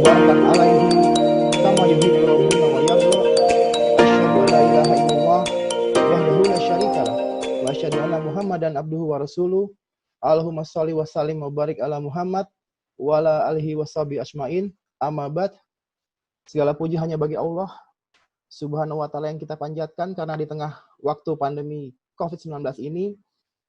mubarakkan alaihi kama yuhibbu rabbuna wa yarda. Asyhadu an la ilaha illallah wahdahu la syarikalah wa asyhadu anna Muhammadan abduhu wa rasuluh. Allahumma shalli wa sallim wa barik ala Muhammad wa ala alihi washabi ajmain. Amma ba'd. Segala puji hanya bagi Allah Subhanahu wa taala yang kita panjatkan, karena di tengah waktu pandemi COVID-19 ini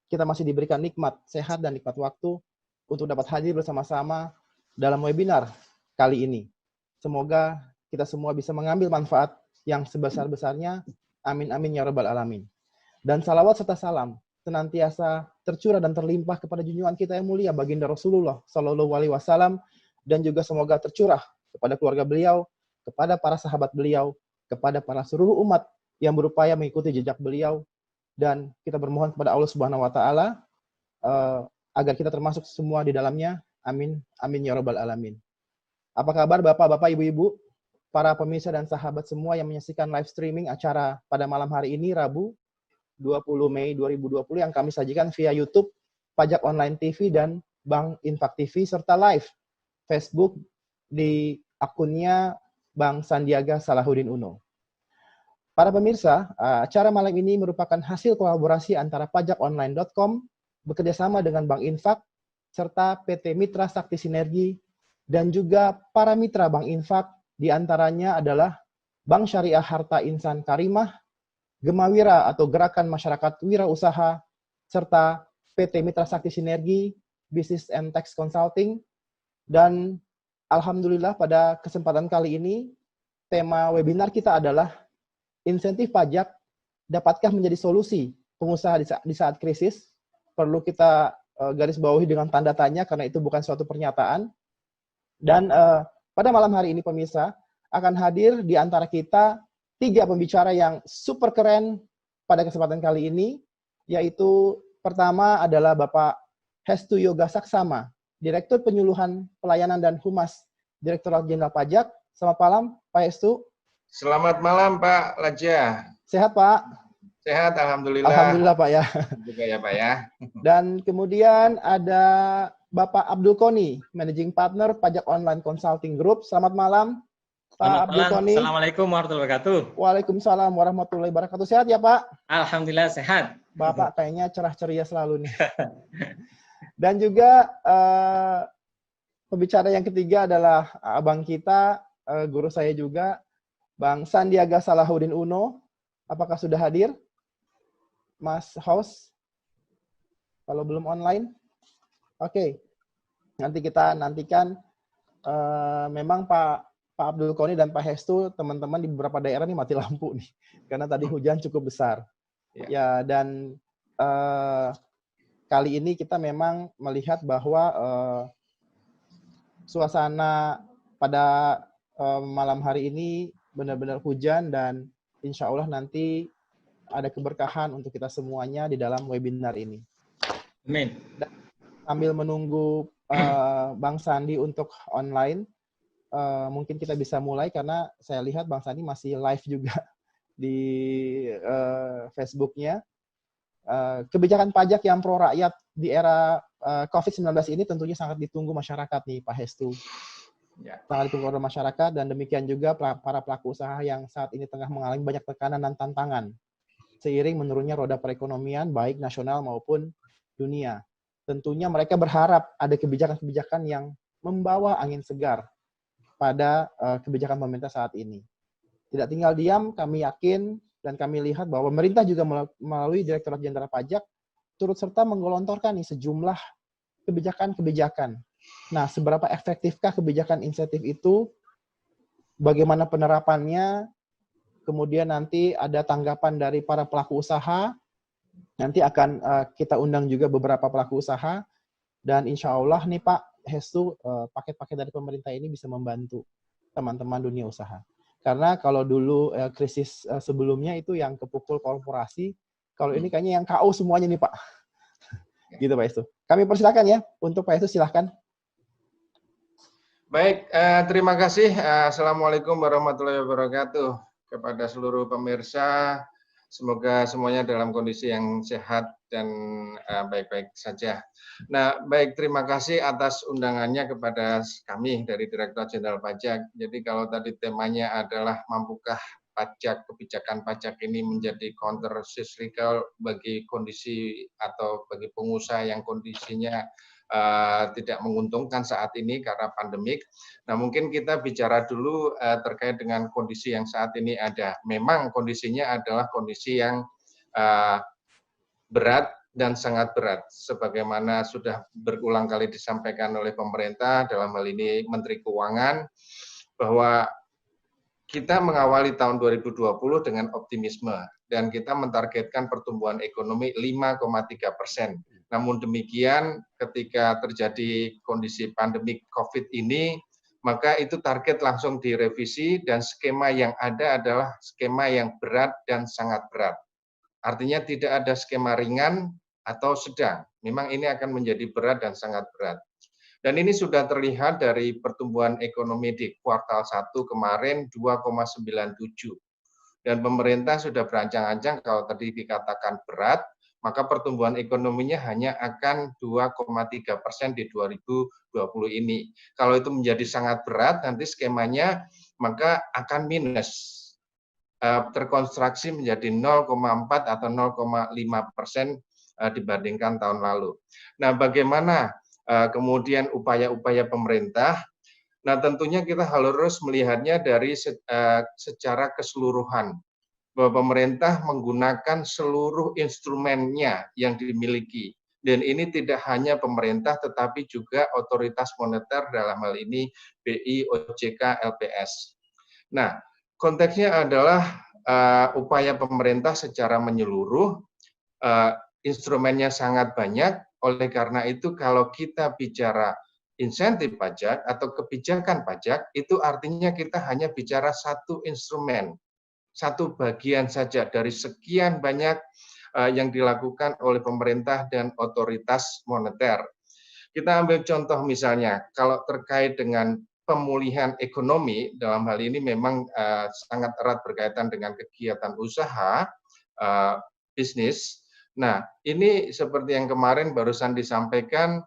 kita masih diberikan nikmat sehat dan nikmat waktu untuk dapat hadir bersama-sama dalam webinar kali ini. Semoga kita semua bisa mengambil manfaat yang sebesar-besarnya. Amin amin ya rabbal alamin. Dan salawat serta salam senantiasa tercurah dan terlimpah kepada junjungan kita yang mulia baginda Rasulullah Shallallahu Alaihi Wasallam, dan juga semoga tercurah kepada keluarga beliau, kepada para sahabat beliau, kepada para seluruh umat yang berupaya mengikuti jejak beliau, dan kita bermohon kepada Allah Subhanahu Wa Taala agar kita termasuk semua di dalamnya. Amin amin ya rabbal alamin. Apa kabar Bapak-bapak, Ibu-ibu, para pemirsa dan sahabat semua yang menyaksikan live streaming acara pada malam hari ini, Rabu 20 Mei 2020, yang kami sajikan via YouTube, Pajak Online TV, dan Bank Infak TV, serta live Facebook di akunnya Bang Sandiaga Salahuddin Uno. Para pemirsa, acara malam ini merupakan hasil kolaborasi antara pajakonline.com bekerjasama dengan Bank Infak, serta PT Mitra Sakti Sinergi, dan juga para mitra Bank Infak, diantaranya adalah Bank Syariah Harta Insan Karimah, Gemawira atau Gerakan Masyarakat Wirausaha, serta PT Mitra Sakti Sinergi, Business and Tax Consulting. Dan alhamdulillah pada kesempatan kali ini, tema webinar kita adalah insentif pajak dapatkah menjadi solusi pengusaha di saat krisis? Perlu kita garis bawahi dengan tanda tanya, karena itu bukan suatu pernyataan. Dan pada malam hari ini pemirsa, akan hadir di antara kita 3 pembicara yang super keren pada kesempatan kali ini, yaitu pertama adalah Bapak Hestu Yoga Saksama, Direktur Penyuluhan Pelayanan dan Humas Direktorat Jenderal Pajak. Selamat malam Pak Hestu. Selamat malam Pak Laja. Sehat Pak? Sehat, alhamdulillah. Alhamdulillah Pak ya. Juga ya Pak ya. Dan kemudian ada Bapak Abdul Koni, Managing Partner Pajak Online Consulting Group. Selamat malam Pak Abdul Koni. Assalamualaikum warahmatullahi wabarakatuh. Waalaikumsalam warahmatullahi wabarakatuh. Sehat ya Pak? Alhamdulillah sehat. Bapak kayaknya cerah ceria selalu nih. Dan juga pembicara yang ketiga adalah abang kita, guru saya juga, Bang Sandiaga Salahuddin Uno. Apakah sudah hadir, Mas Host? Kalau belum online, oke. Nanti kita nantikan. Memang Pak Abdul Koni dan Pak Hestu, teman-teman di beberapa daerah nih mati lampu nih, karena tadi hujan cukup besar. Ya, dan kali ini kita memang melihat bahwa suasana pada malam hari ini benar-benar hujan, dan insya Allah nanti ada keberkahan untuk kita semuanya di dalam webinar ini. Amin. Sambil menunggu Bang Sandi untuk online, mungkin kita bisa mulai, karena saya lihat Bang Sandi masih live juga di Facebook-nya. Kebijakan pajak yang pro rakyat di era COVID-19 ini tentunya sangat ditunggu masyarakat nih Pak Hestu. Ya. Sangat ditunggu oleh masyarakat, dan demikian juga para pelaku usaha yang saat ini tengah mengalami banyak tekanan dan tantangan seiring menurunnya roda perekonomian baik nasional maupun dunia. Tentunya mereka berharap ada kebijakan-kebijakan yang membawa angin segar pada kebijakan pemerintah saat ini. Tidak tinggal diam, kami yakin dan kami lihat bahwa pemerintah juga melalui Direktorat Jenderal Pajak turut serta menggelontorkan nih sejumlah kebijakan-kebijakan. Nah, seberapa efektifkah kebijakan insentif itu? Bagaimana penerapannya? Kemudian nanti ada tanggapan dari para pelaku usaha. Nanti akan kita undang juga beberapa pelaku usaha. Dan insya Allah nih Pak Hestu, paket-paket dari pemerintah ini bisa membantu teman-teman dunia usaha. Karena kalau dulu krisis sebelumnya itu yang kepukul korporasi, kalau ini kayaknya yang KO semuanya nih Pak. Gitu Pak Hestu. Kami persilakan ya, untuk Pak Hestu silahkan. Baik, terima kasih. Assalamualaikum warahmatullahi wabarakatuh kepada seluruh pemirsa Semoga semuanya dalam kondisi yang sehat dan baik-baik saja. Nah, baik, terima kasih atas undangannya kepada kami dari Direktorat Jenderal Pajak. Jadi kalau tadi temanya adalah mampukah kebijakan pajak ini menjadi counter cyclical bagi kondisi atau bagi pengusaha yang kondisinya tidak menguntungkan saat ini karena pandemik. Nah, mungkin kita bicara dulu terkait dengan kondisi yang saat ini ada. Memang kondisinya adalah kondisi yang berat dan sangat berat, sebagaimana sudah berulang kali disampaikan oleh pemerintah, dalam hal ini Menteri Keuangan, bahwa kita mengawali tahun 2020 dengan optimisme dan kita mentargetkan pertumbuhan ekonomi 5,3%. Namun demikian, ketika terjadi kondisi pandemi COVID ini, maka itu target langsung direvisi dan skema yang ada adalah skema yang berat dan sangat berat. Artinya tidak ada skema ringan atau sedang. Memang ini akan menjadi berat dan sangat berat. Dan ini sudah terlihat dari pertumbuhan ekonomi di kuartal 1 kemarin 2,97. Dan pemerintah sudah berancang-ancang kalau tadi dikatakan berat, maka pertumbuhan ekonominya hanya akan 2,3% di 2020 ini. Kalau itu menjadi sangat berat, nanti skemanya maka akan minus, terkonstruksi menjadi 0,4 atau 0,5% dibandingkan tahun lalu. Nah, bagaimana kemudian upaya-upaya pemerintah? Nah, tentunya kita harus melihatnya dari secara keseluruhan, bahwa pemerintah menggunakan seluruh instrumennya yang dimiliki. Dan ini tidak hanya pemerintah, tetapi juga otoritas moneter, dalam hal ini BI, OJK, LPS. Nah, konteksnya adalah upaya pemerintah secara menyeluruh, instrumennya sangat banyak, oleh karena itu kalau kita bicara insentif pajak atau kebijakan pajak, itu artinya kita hanya bicara satu instrumen, satu bagian saja dari sekian banyak yang dilakukan oleh pemerintah dan otoritas moneter. Kita ambil contoh misalnya, kalau terkait dengan pemulihan ekonomi, dalam hal ini memang sangat erat berkaitan dengan kegiatan usaha, bisnis. Nah, ini seperti yang kemarin barusan disampaikan,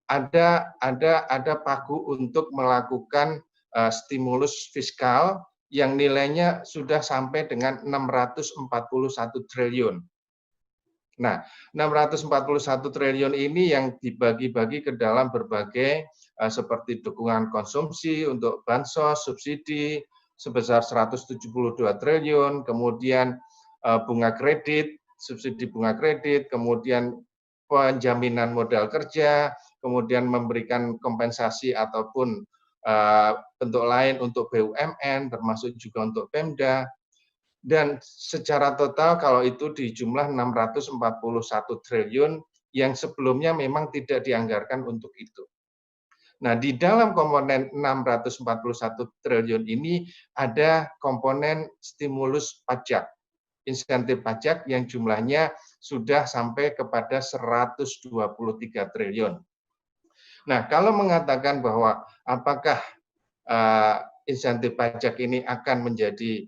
ada pagu untuk melakukan stimulus fiskal yang nilainya sudah sampai dengan 641 triliun. Nah, 641 triliun ini yang dibagi-bagi ke dalam berbagai seperti dukungan konsumsi untuk bansos, subsidi sebesar 172 triliun, kemudian bunga kredit, subsidi bunga kredit, kemudian penjaminan modal kerja, kemudian memberikan kompensasi ataupun bentuk lain untuk BUMN, termasuk juga untuk Pemda. Dan secara total kalau itu di jumlah 641 triliun yang sebelumnya memang tidak dianggarkan untuk itu. Nah, di dalam komponen 641 triliun ini ada komponen stimulus pajak, insentif pajak yang jumlahnya sudah sampai kepada 123 triliun. Nah, kalau mengatakan bahwa apakah insentif pajak ini akan menjadi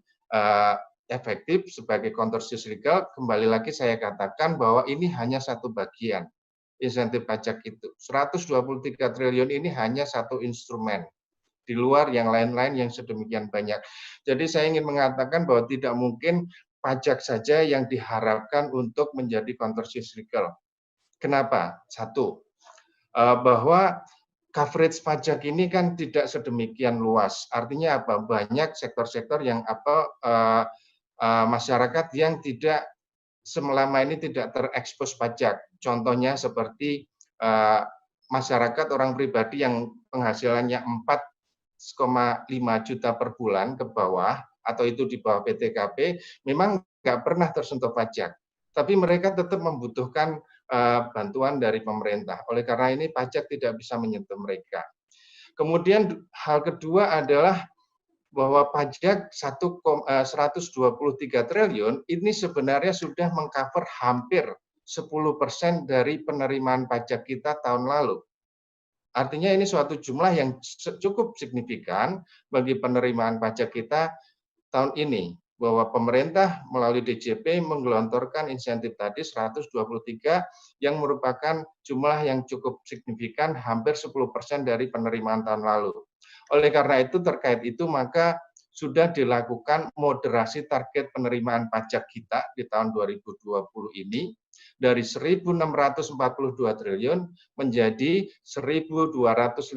efektif sebagai counter cyclical, kembali lagi saya katakan bahwa ini hanya satu bagian insentif pajak itu. 123 triliun ini hanya satu instrumen, di luar yang lain-lain yang sedemikian banyak. Jadi saya ingin mengatakan bahwa tidak mungkin pajak saja yang diharapkan untuk menjadi counter cyclical. Kenapa? Satu, bahwa coverage pajak ini kan tidak sedemikian luas. Artinya apa? Banyak sektor-sektor yang masyarakat yang tidak selama ini tidak terekspos pajak. Contohnya seperti masyarakat orang pribadi yang penghasilannya 4,5 juta per bulan ke bawah, atau itu di bawah PTKP, memang nggak pernah tersentuh pajak. Tapi mereka tetap membutuhkan bantuan dari pemerintah. Oleh karena ini pajak tidak bisa menyentuh mereka. Kemudian hal kedua adalah bahwa pajak 123 triliun ini sebenarnya sudah mengcover hampir 10% dari penerimaan pajak kita tahun lalu. Artinya ini suatu jumlah yang cukup signifikan bagi penerimaan pajak kita tahun ini. bahwa pemerintah melalui DJP menggelontorkan insentif tadi 123 yang merupakan jumlah yang cukup signifikan, hampir 10% dari penerimaan tahun lalu. Oleh karena itu, terkait itu maka sudah dilakukan moderasi target penerimaan pajak kita di tahun 2020 ini dari 1.642 triliun menjadi 1.254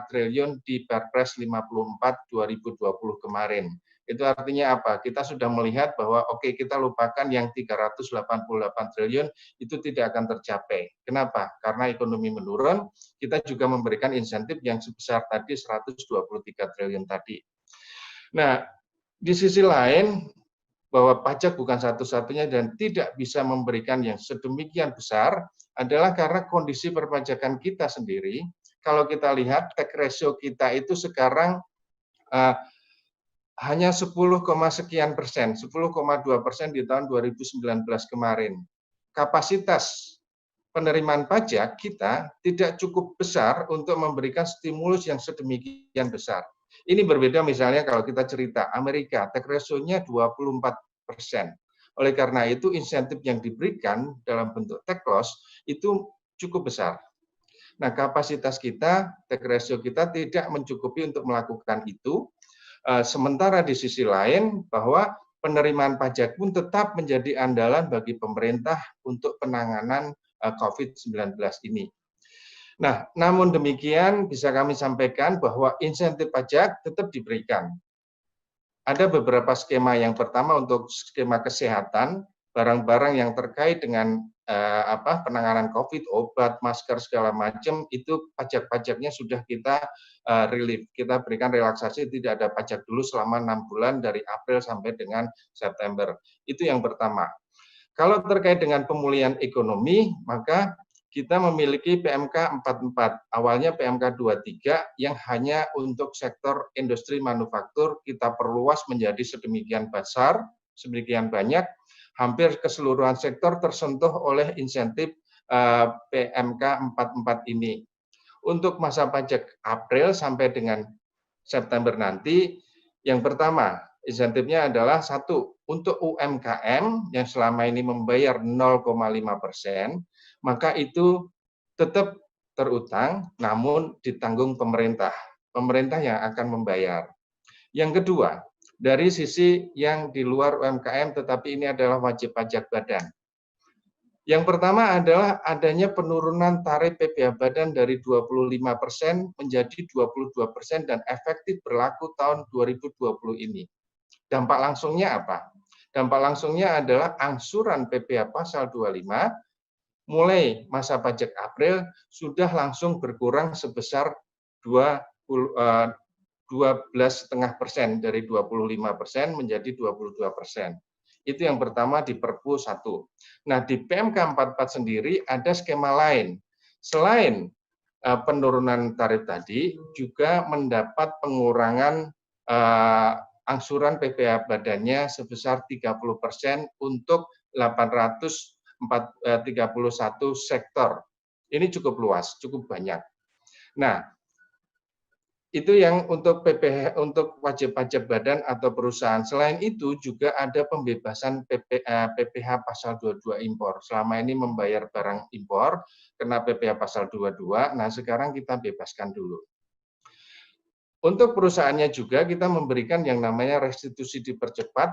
triliun di Perpres 54 2020 kemarin. Itu artinya apa? Kita sudah melihat bahwa oke, kita lupakan yang 388 triliun itu tidak akan tercapai. Kenapa? Karena ekonomi menurun, kita juga memberikan insentif yang sebesar tadi 123 triliun tadi. Nah, di sisi lain, bahwa pajak bukan satu-satunya dan tidak bisa memberikan yang sedemikian besar adalah karena kondisi perpajakan kita sendiri. Kalau kita lihat tax ratio kita itu sekarang hanya 10, sekian persen, 10,2% di tahun 2019 kemarin. Kapasitas penerimaan pajak kita tidak cukup besar untuk memberikan stimulus yang sedemikian besar. Ini berbeda misalnya kalau kita cerita Amerika, tax ratio-nya 24%. Oleh karena itu, insentif yang diberikan dalam bentuk tax loss itu cukup besar. Nah, kapasitas kita, tax ratio kita tidak mencukupi untuk melakukan itu. Sementara di sisi lain, bahwa penerimaan pajak pun tetap menjadi andalan bagi pemerintah untuk penanganan COVID-19 ini. Nah, namun demikian bisa kami sampaikan bahwa insentif pajak tetap diberikan. Ada beberapa skema. Yang pertama untuk skema kesehatan, barang-barang yang terkait dengan penanganan COVID, obat, masker segala macam itu pajak-pajaknya sudah kita relief. Kita berikan relaksasi, tidak ada pajak dulu selama 6 bulan dari April sampai dengan September. Itu yang pertama. Kalau terkait dengan pemulihan ekonomi, maka kita memiliki PMK 44, awalnya PMK 23 yang hanya untuk sektor industri manufaktur kita perluas menjadi sedemikian besar, sedemikian banyak, hampir keseluruhan sektor tersentuh oleh insentif PMK 44 ini. Untuk masa pajak April sampai dengan September nanti, yang pertama, insentifnya adalah satu, untuk UMKM yang selama ini membayar 0,5%, maka itu tetap terutang, namun ditanggung pemerintah. Pemerintah yang akan membayar. Yang kedua, dari sisi yang di luar UMKM, tetapi ini adalah wajib pajak badan. Yang pertama adalah adanya penurunan tarif PPh badan dari 25% menjadi 22% dan efektif berlaku tahun 2020 ini. Dampak langsungnya apa? Dampak langsungnya adalah angsuran PPh pasal 25 mulai masa pajak April sudah langsung berkurang sebesar 12,5% dari 25% menjadi 22%. Itu yang pertama di Perpu 1. Nah, di PMK 44 sendiri ada skema lain. Selain penurunan tarif tadi, juga mendapat pengurangan angsuran PPh badannya sebesar 30% untuk 831 sektor. Ini cukup luas, cukup banyak. Nah, itu yang untuk PPh, untuk wajib pajak badan atau perusahaan. Selain itu juga ada pembebasan PPh pasal 22 impor. Selama ini membayar barang impor kena PPh pasal 22. Nah, sekarang kita bebaskan dulu. Untuk perusahaannya juga kita memberikan yang namanya restitusi dipercepat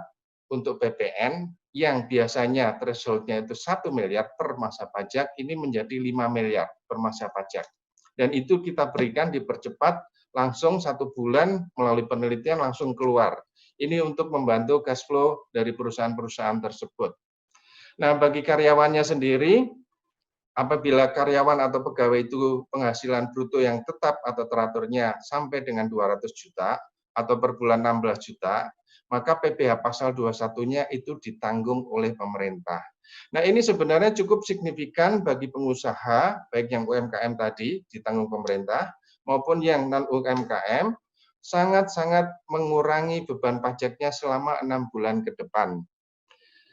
untuk PPN yang biasanya threshold-nya itu 1 miliar per masa pajak, ini menjadi 5 miliar per masa pajak. Dan itu kita berikan dipercepat langsung 1 bulan melalui penelitian langsung keluar. Ini untuk membantu cash flow dari perusahaan-perusahaan tersebut. Nah, bagi karyawannya sendiri, apabila karyawan atau pegawai itu penghasilan bruto yang tetap atau teraturnya sampai dengan 200 juta atau per bulan 16 juta, maka PPh pasal 21-nya itu ditanggung oleh pemerintah. Nah, ini sebenarnya cukup signifikan bagi pengusaha, baik yang UMKM tadi ditanggung pemerintah, maupun yang non-UMKM, sangat-sangat mengurangi beban pajaknya selama 6 bulan ke depan.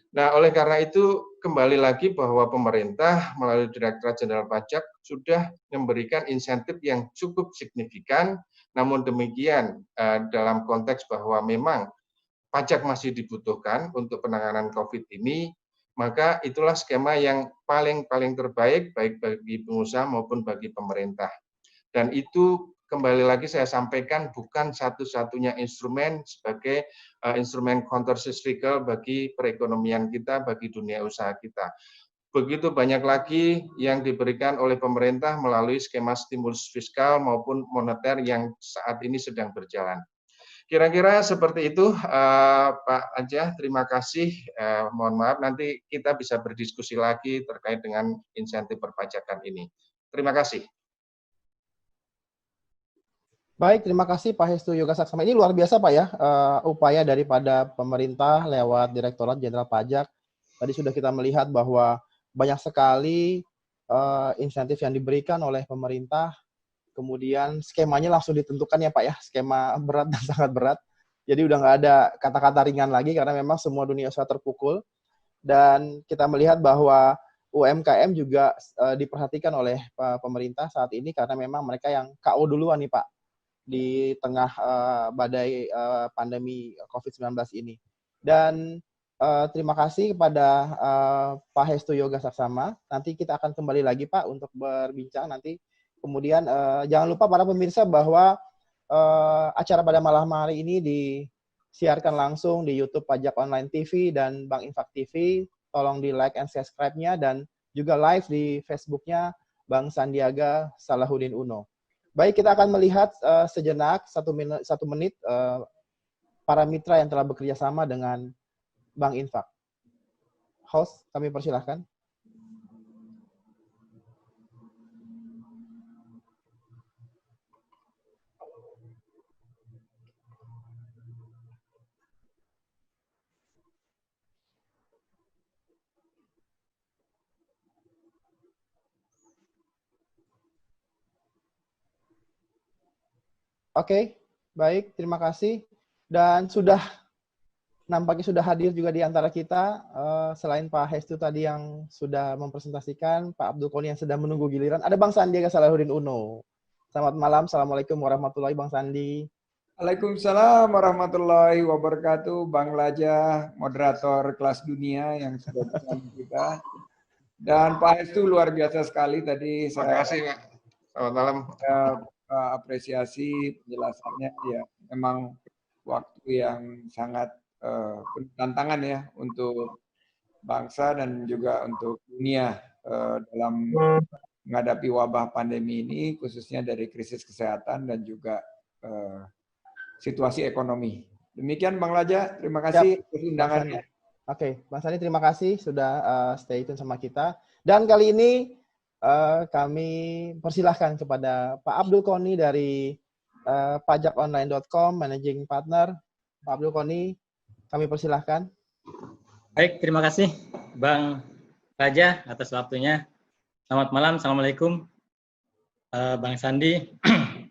Nah, oleh karena itu, kembali lagi bahwa pemerintah melalui Direktorat Jenderal Pajak sudah memberikan insentif yang cukup signifikan, namun demikian dalam konteks bahwa memang pajak masih dibutuhkan untuk penanganan COVID ini, maka itulah skema yang paling terbaik baik bagi pengusaha maupun bagi pemerintah. Dan itu kembali lagi saya sampaikan bukan satu-satunya instrumen sebagai instrumen countercyclical bagi perekonomian kita, bagi dunia usaha kita. Begitu banyak lagi yang diberikan oleh pemerintah melalui skema stimulus fiskal maupun moneter yang saat ini sedang berjalan. Kira-kira seperti itu, Pak Anja. Terima kasih. Mohon maaf, nanti kita bisa berdiskusi lagi terkait dengan insentif perpajakan ini. Terima kasih. Baik, terima kasih Pak Hestu Yoga Saksama. Ini luar biasa Pak ya, upaya daripada pemerintah lewat Direktorat Jenderal Pajak. Tadi sudah kita melihat bahwa banyak sekali insentif yang diberikan oleh pemerintah. Kemudian skemanya langsung ditentukan ya Pak ya, skema berat dan sangat berat. Jadi udah nggak ada kata-kata ringan lagi karena memang semua dunia usaha terpukul. Dan kita melihat bahwa UMKM juga diperhatikan oleh pemerintah saat ini karena memang mereka yang KO duluan nih Pak di tengah badai pandemi COVID-19 ini. Dan terima kasih kepada Pak Hestu Yoga Saksama. Nanti kita akan kembali lagi Pak untuk berbincang nanti. Kemudian jangan lupa para pemirsa bahwa acara pada malam hari ini disiarkan langsung di YouTube Pajak Online TV dan Bank Infak TV. Tolong di like and subscribe-nya dan juga live di Facebook-nya Bang Sandiaga Salahuddin Uno. Baik, kita akan melihat sejenak 1 menit para mitra yang telah bekerja sama dengan Bank Infak. Host, kami persilahkan. Oke, baik, terima kasih. Dan nampaknya sudah hadir juga di antara kita, selain Pak Hestu tadi yang sudah mempresentasikan, Pak Abdul Qoni yang sedang menunggu giliran, ada Bang Sandiaga Salahuddin Uno. Selamat malam, Assalamualaikum warahmatullahi Bang Sandi. Waalaikumsalam warahmatullahi wabarakatuh, Bang Laja, moderator kelas dunia yang sudah bersama kita. Dan Pak Hestu luar biasa sekali tadi. Terima kasih Pak. Selamat malam. Apresiasi penjelasannya ya, memang waktu yang sangat penuh tantangan ya untuk bangsa dan juga untuk dunia dalam menghadapi wabah pandemi ini, khususnya dari krisis kesehatan dan juga situasi ekonomi. Demikian Bang Laja, terima kasih atas undangannya. Oke, Bang Sandi terima kasih sudah stay tune sama kita. Dan kali ini kami persilahkan kepada Pak Abdul Qoni dari pajakonline.com, Managing Partner. Pak Abdul Qoni, kami persilahkan. Baik, terima kasih Bang Raja atas waktunya. Selamat malam, Assalamualaikum Bang Sandi,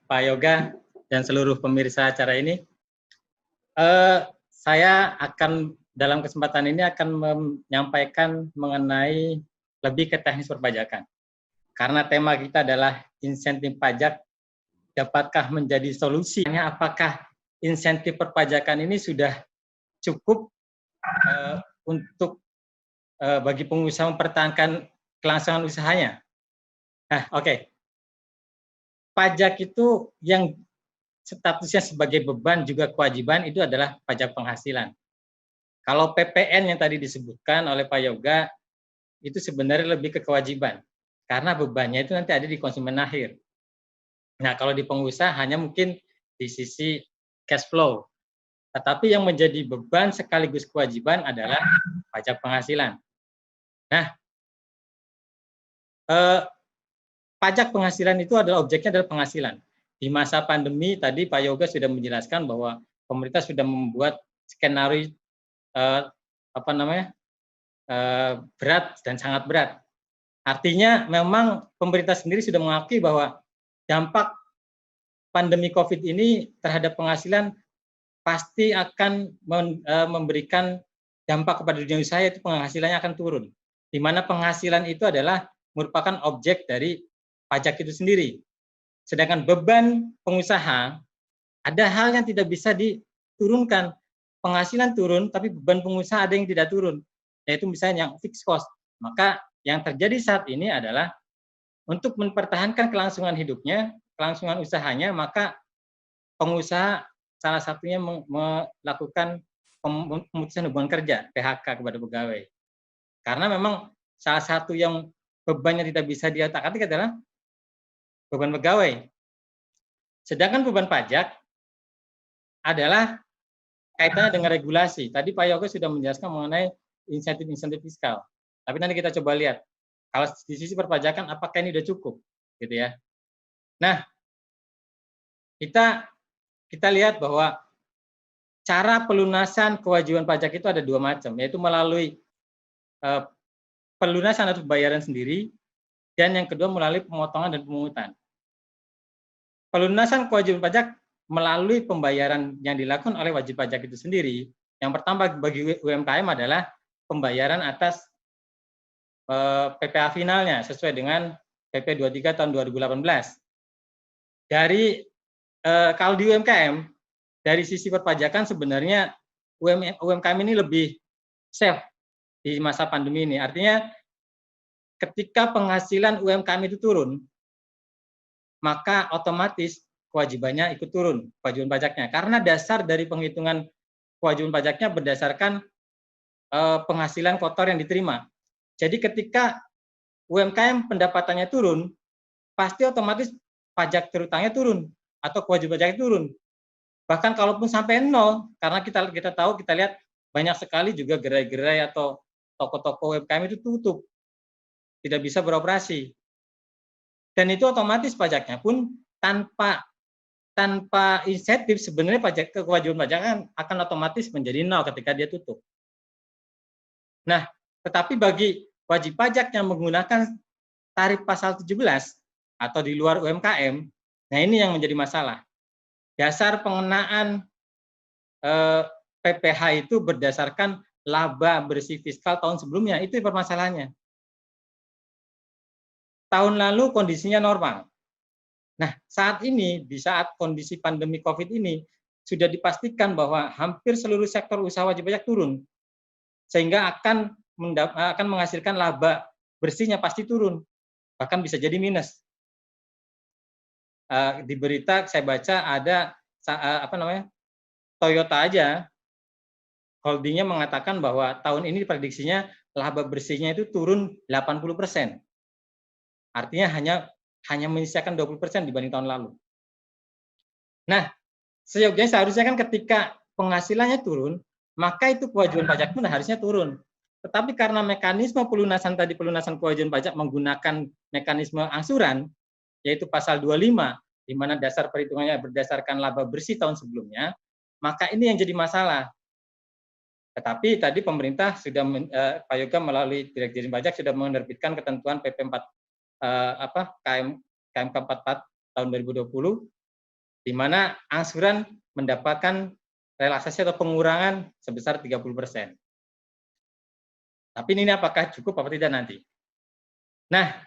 Pak Yoga, dan seluruh pemirsa acara ini. Saya akan dalam kesempatan ini akan menyampaikan mengenai lebih ke teknis perpajakan. Karena tema kita adalah insentif pajak, dapatkah menjadi solusi? Apakah insentif perpajakan ini sudah cukup untuk bagi pengusaha mempertahankan kelangsungan usahanya? Nah, oke. Pajak itu yang statusnya sebagai beban juga kewajiban itu adalah pajak penghasilan. Kalau PPN yang tadi disebutkan oleh Pak Yoga, itu sebenarnya lebih ke kewajiban. Karena bebannya itu nanti ada di konsumen akhir. Nah, kalau di pengusaha hanya mungkin di sisi cash flow. Tetapi yang menjadi beban sekaligus kewajiban adalah pajak penghasilan. Nah, pajak penghasilan itu adalah objeknya adalah penghasilan. Di masa pandemi tadi Pak Yoga sudah menjelaskan bahwa pemerintah sudah membuat skenario berat dan sangat berat. Artinya memang pemerintah sendiri sudah mengakui bahwa dampak pandemi COVID ini terhadap penghasilan pasti akan memberikan dampak kepada dunia usaha, yaitu penghasilannya akan turun. Di mana penghasilan itu adalah merupakan objek dari pajak itu sendiri. Sedangkan beban pengusaha, ada hal yang tidak bisa diturunkan. penghasilan turun, tapi beban pengusaha ada yang tidak turun, yaitu misalnya yang fixed cost. Maka yang terjadi saat ini adalah untuk mempertahankan kelangsungan hidupnya, kelangsungan usahanya, maka pengusaha salah satunya melakukan pemutusan hubungan kerja, PHK kepada pegawai. Karena memang salah satu yang bebannya tidak bisa diotak-atik adalah beban pegawai. Sedangkan beban pajak adalah kaitannya dengan regulasi. Tadi Pak Yoga sudah menjelaskan mengenai insentif-insentif fiskal. Tapi nanti kita coba lihat, kalau di sisi perpajakan apakah ini sudah cukup, gitu ya. Nah, kita lihat bahwa cara pelunasan kewajiban pajak itu ada dua macam, yaitu melalui pelunasan atau pembayaran sendiri, dan yang kedua melalui pemotongan dan pemungutan. Pelunasan kewajiban pajak melalui pembayaran yang dilakukan oleh wajib pajak itu sendiri, yang pertama bagi UMKM adalah pembayaran atas PPh finalnya sesuai dengan PP 23 tahun 2018. Dari kalau di UMKM, dari sisi perpajakan sebenarnya UMKM ini lebih safe di masa pandemi ini. Artinya ketika penghasilan UMKM itu turun, maka otomatis kewajibannya ikut turun, kewajiban pajaknya. Karena dasar dari penghitungan kewajiban pajaknya berdasarkan penghasilan kotor yang diterima. Jadi ketika UMKM pendapatannya turun, pasti otomatis pajak terutangnya turun atau kewajiban pajaknya turun. Bahkan kalaupun sampai nol, karena kita tahu, kita lihat banyak sekali juga gerai-gerai atau toko-toko UMKM itu tutup, tidak bisa beroperasi. Dan itu otomatis pajaknya pun tanpa insentif sebenarnya kewajiban pajak akan otomatis menjadi nol ketika dia tutup. Nah, tetapi bagi wajib pajak yang menggunakan tarif pasal 17 atau di luar UMKM, nah ini yang menjadi masalah. Dasar pengenaan PPh itu berdasarkan laba bersih fiskal tahun sebelumnya, itu permasalahannya. Tahun lalu kondisinya normal. Nah, saat ini, di saat kondisi pandemi COVID ini, sudah dipastikan bahwa hampir seluruh sektor usaha wajib pajak turun, sehingga akan menghasilkan laba bersihnya pasti turun, bahkan bisa jadi minus. Di berita saya baca ada Toyota aja, holdingnya mengatakan bahwa tahun ini prediksinya laba bersihnya itu turun 80%. Artinya hanya menyisakan 20% dibanding tahun lalu. Nah, seharusnya kan ketika penghasilannya turun, maka itu kewajiban pajak pun harusnya turun. Tetapi karena mekanisme pelunasan kewajiban pajak menggunakan mekanisme angsuran, yaitu pasal 25, di mana dasar perhitungannya berdasarkan laba bersih tahun sebelumnya, maka ini yang jadi masalah. Tetapi tadi pemerintah sudah, Pak Yoga melalui Direktur Jenderal Pajak sudah menerbitkan ketentuan PP KMK 44 tahun 2020, di mana angsuran mendapatkan relaksasi atau pengurangan sebesar 30%. Tapi ini apakah cukup atau tidak nanti? Nah,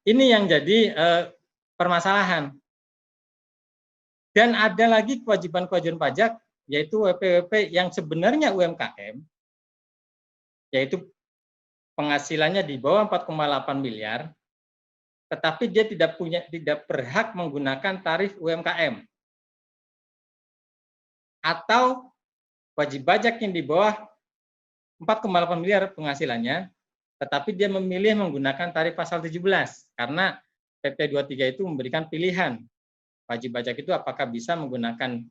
ini yang jadi permasalahan. Dan ada lagi kewajiban-kewajiban pajak, yaitu WP-WP yang sebenarnya UMKM, yaitu penghasilannya di bawah 4,8 miliar, tetapi dia tidak berhak menggunakan tarif UMKM. Atau wajib pajak yang di bawah 4,8 miliar penghasilannya, tetapi dia memilih menggunakan tarif pasal 17, karena PP 23 itu memberikan pilihan. Wajib pajak itu apakah bisa menggunakan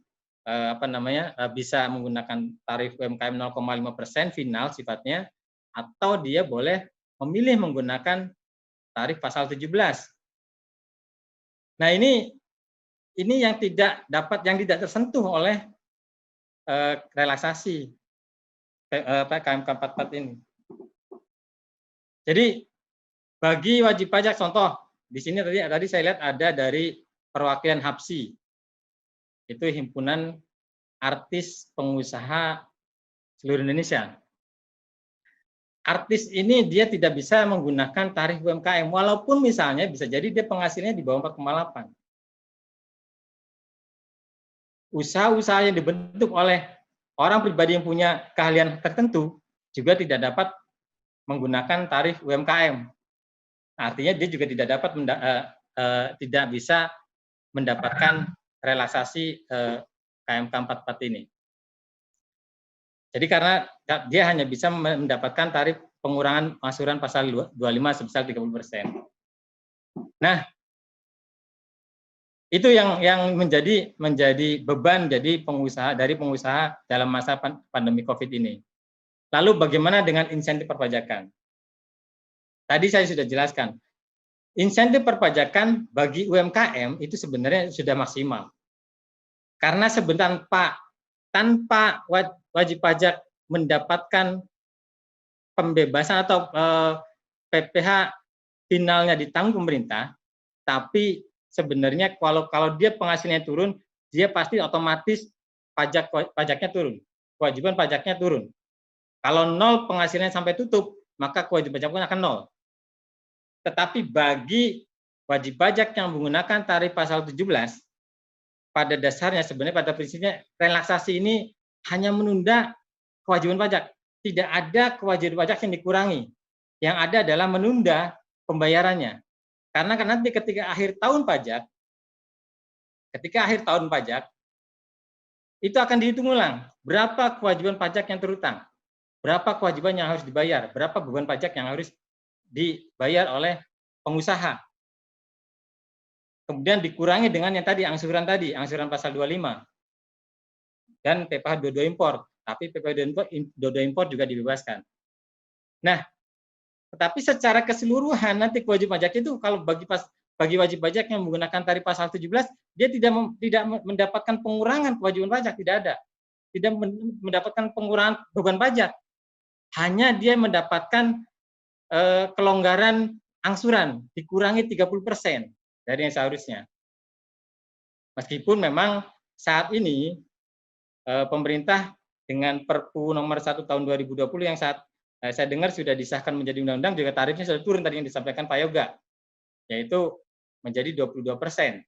bisa menggunakan tarif UMKM 0,5% final sifatnya, atau dia boleh memilih menggunakan tarif pasal 17. Nah, ini yang tidak tersentuh oleh relaksasi KMK 44 ini. Jadi bagi wajib pajak, contoh di sini tadi saya lihat ada dari perwakilan HAPSI, itu Himpunan Artis Pengusaha Seluruh Indonesia. Artis ini dia tidak bisa menggunakan tarif UMKM, walaupun misalnya bisa jadi dia penghasilannya di bawah 4,8. Usaha-usaha yang dibentuk oleh orang pribadi yang punya keahlian tertentu juga tidak dapat menggunakan tarif UMKM. Artinya dia juga tidak dapat tidak bisa mendapatkan relaksasi KMK 44 ini. Jadi karena dia hanya bisa mendapatkan tarif pengurangan angsuran pasal 25 sebesar 30%. Nah, itu yang menjadi beban dari pengusaha dalam masa pandemi COVID ini. Lalu bagaimana dengan insentif perpajakan? Tadi saya sudah jelaskan, insentif perpajakan bagi UMKM itu sebenarnya sudah maksimal. Karena sebenarnya tanpa wajib pajak mendapatkan pembebasan atau PPh finalnya ditanggung pemerintah, tapi sebenarnya kalau dia penghasilannya turun, dia pasti otomatis pajaknya turun, kewajiban pajaknya turun. Kalau nol penghasilannya sampai tutup, maka kewajiban pajak pun akan nol. Tetapi bagi wajib pajak yang menggunakan tarif pasal 17, pada dasarnya sebenarnya pada prinsipnya relaksasi ini hanya menunda kewajiban pajak. Tidak ada kewajiban pajak yang dikurangi. Yang ada adalah menunda pembayarannya. Karena kan nanti ketika akhir tahun pajak, itu akan dihitung ulang berapa kewajiban pajak yang terutang, berapa kewajiban yang harus dibayar, berapa beban pajak yang harus dibayar oleh pengusaha. Kemudian dikurangi dengan yang tadi, angsuran pasal 25. Dan PPh 22 impor, tapi PPh 22 impor juga dibebaskan. Nah, tetapi secara keseluruhan nanti kewajiban pajak itu kalau bagi wajib pajak yang menggunakan tarif pasal 17, dia tidak mendapatkan pengurangan kewajiban pajak, tidak ada. Tidak mendapatkan pengurangan beban pajak. Hanya dia mendapatkan kelonggaran angsuran, dikurangi 30% dari yang seharusnya. Meskipun memang saat ini pemerintah dengan Perpu nomor 1 tahun 2020 yang saya dengar sudah disahkan menjadi undang-undang, juga tarifnya sudah turun tadi yang disampaikan Pak Yoga, yaitu menjadi 22%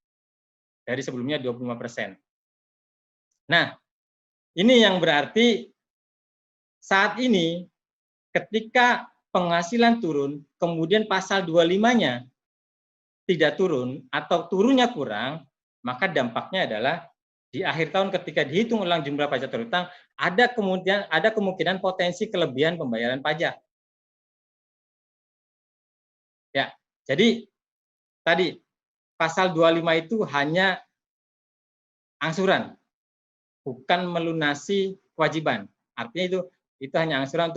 dari sebelumnya 25%. Nah, ini yang berarti saat ini ketika penghasilan turun, kemudian pasal 25-nya tidak turun atau turunnya kurang, maka dampaknya adalah di akhir tahun ketika dihitung ulang jumlah pajak terutang, ada kemungkinan potensi kelebihan pembayaran pajak. Ya, jadi tadi pasal 25 itu hanya angsuran, bukan melunasi kewajiban. Artinya itu hanya angsuran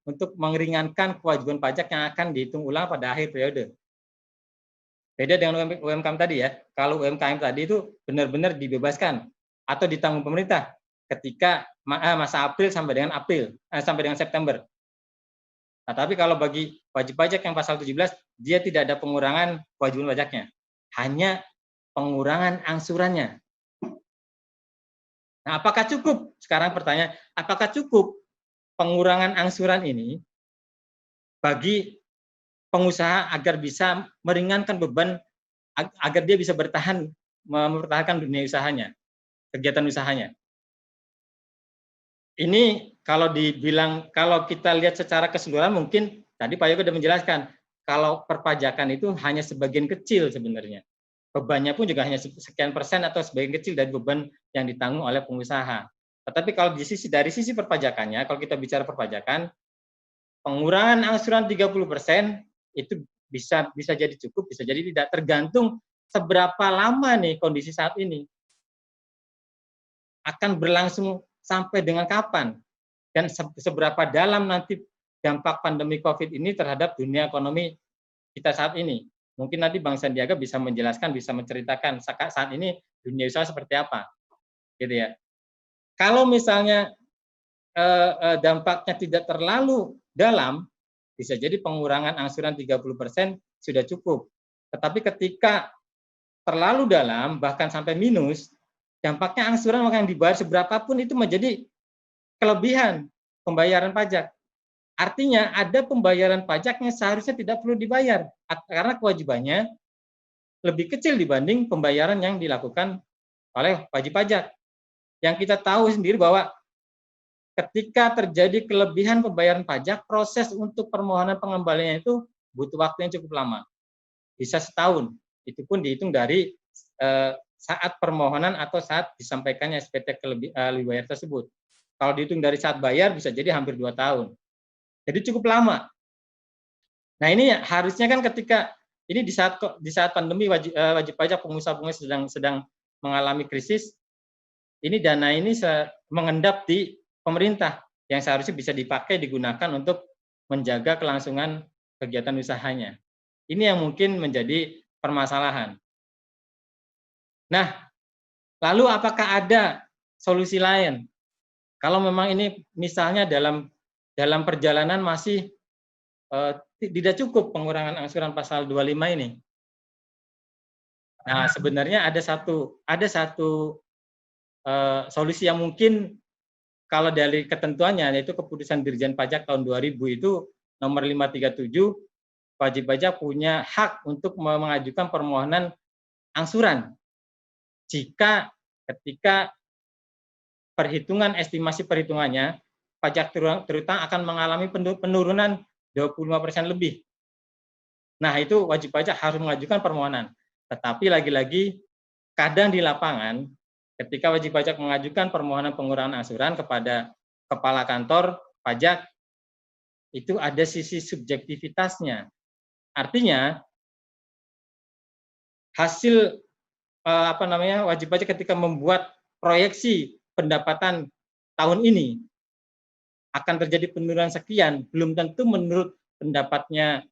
untuk meringankan kewajiban pajak yang akan dihitung ulang pada akhir periode. Beda dengan UMKM tadi ya. Kalau UMKM tadi itu benar-benar dibebaskan atau ditanggung pemerintah ketika masa April sampai dengan September. Nah, tapi kalau bagi wajib pajak yang pasal 17, dia tidak ada pengurangan kewajiban pajaknya. Hanya pengurangan angsurannya. Nah, apakah cukup? Sekarang pertanyaan, apakah cukup pengurangan angsuran ini bagi pengusaha agar bisa meringankan beban, agar dia bisa mempertahankan dunia usahanya, kegiatan usahanya. Ini kalau kita lihat secara keseluruhan, mungkin tadi Pak Yoga sudah menjelaskan, kalau perpajakan itu hanya sebagian kecil sebenarnya. Bebannya pun juga hanya sekian persen atau sebagian kecil dari beban yang ditanggung oleh pengusaha. Tetapi kalau dari sisi perpajakannya, kalau kita bicara perpajakan, pengurangan angsuran 30% itu bisa jadi cukup, bisa jadi tidak, tergantung seberapa lama nih kondisi saat ini. Akan berlangsung sampai dengan kapan, dan seberapa dalam nanti dampak pandemi COVID ini terhadap dunia ekonomi kita saat ini. Mungkin nanti Bang Sandiaga bisa menjelaskan, bisa menceritakan saat ini dunia usaha seperti apa, gitu ya. Kalau misalnya dampaknya tidak terlalu dalam, bisa jadi pengurangan angsuran 30% sudah cukup. Tetapi ketika terlalu dalam, bahkan sampai minus, dampaknya angsuran yang dibayar seberapapun itu menjadi kelebihan pembayaran pajak. Artinya ada pembayaran pajak yang seharusnya tidak perlu dibayar karena kewajibannya lebih kecil dibanding pembayaran yang dilakukan oleh wajib pajak. Yang kita tahu sendiri bahwa ketika terjadi kelebihan pembayaran pajak, proses untuk permohonan pengembaliannya itu butuh waktu yang cukup lama. Bisa setahun. Itu pun dihitung dari saat permohonan atau saat disampaikannya SPT lebih bayar tersebut. Kalau dihitung dari saat bayar bisa jadi hampir 2 tahun. Jadi cukup lama. Nah ini harusnya kan ketika ini di saat pandemi wajib pajak pengusaha-pengusaha sedang mengalami krisis, ini dana ini mengendap di pemerintah yang seharusnya bisa dipakai digunakan untuk menjaga kelangsungan kegiatan usahanya. Ini yang mungkin menjadi permasalahan. Nah, lalu apakah ada solusi lain? Kalau memang ini misalnya dalam perjalanan masih tidak cukup pengurangan angsuran pasal 25 ini. Nah, sebenarnya ada satu solusi yang mungkin kalau dari ketentuannya, yaitu keputusan Dirjen Pajak tahun 2000 itu nomor 537, wajib pajak punya hak untuk mengajukan permohonan angsuran jika ketika estimasi perhitungannya pajak terutang akan mengalami penurunan 25% lebih. Nah, itu wajib pajak harus mengajukan permohonan. Tetapi lagi-lagi kadang di lapangan ketika wajib pajak mengajukan permohonan pengurangan angsuran kepada kepala kantor pajak, itu ada sisi subjektivitasnya. Artinya hasil wajib pajak ketika membuat proyeksi pendapatan tahun ini akan terjadi penurunan sekian, belum tentu menurut pendapatnya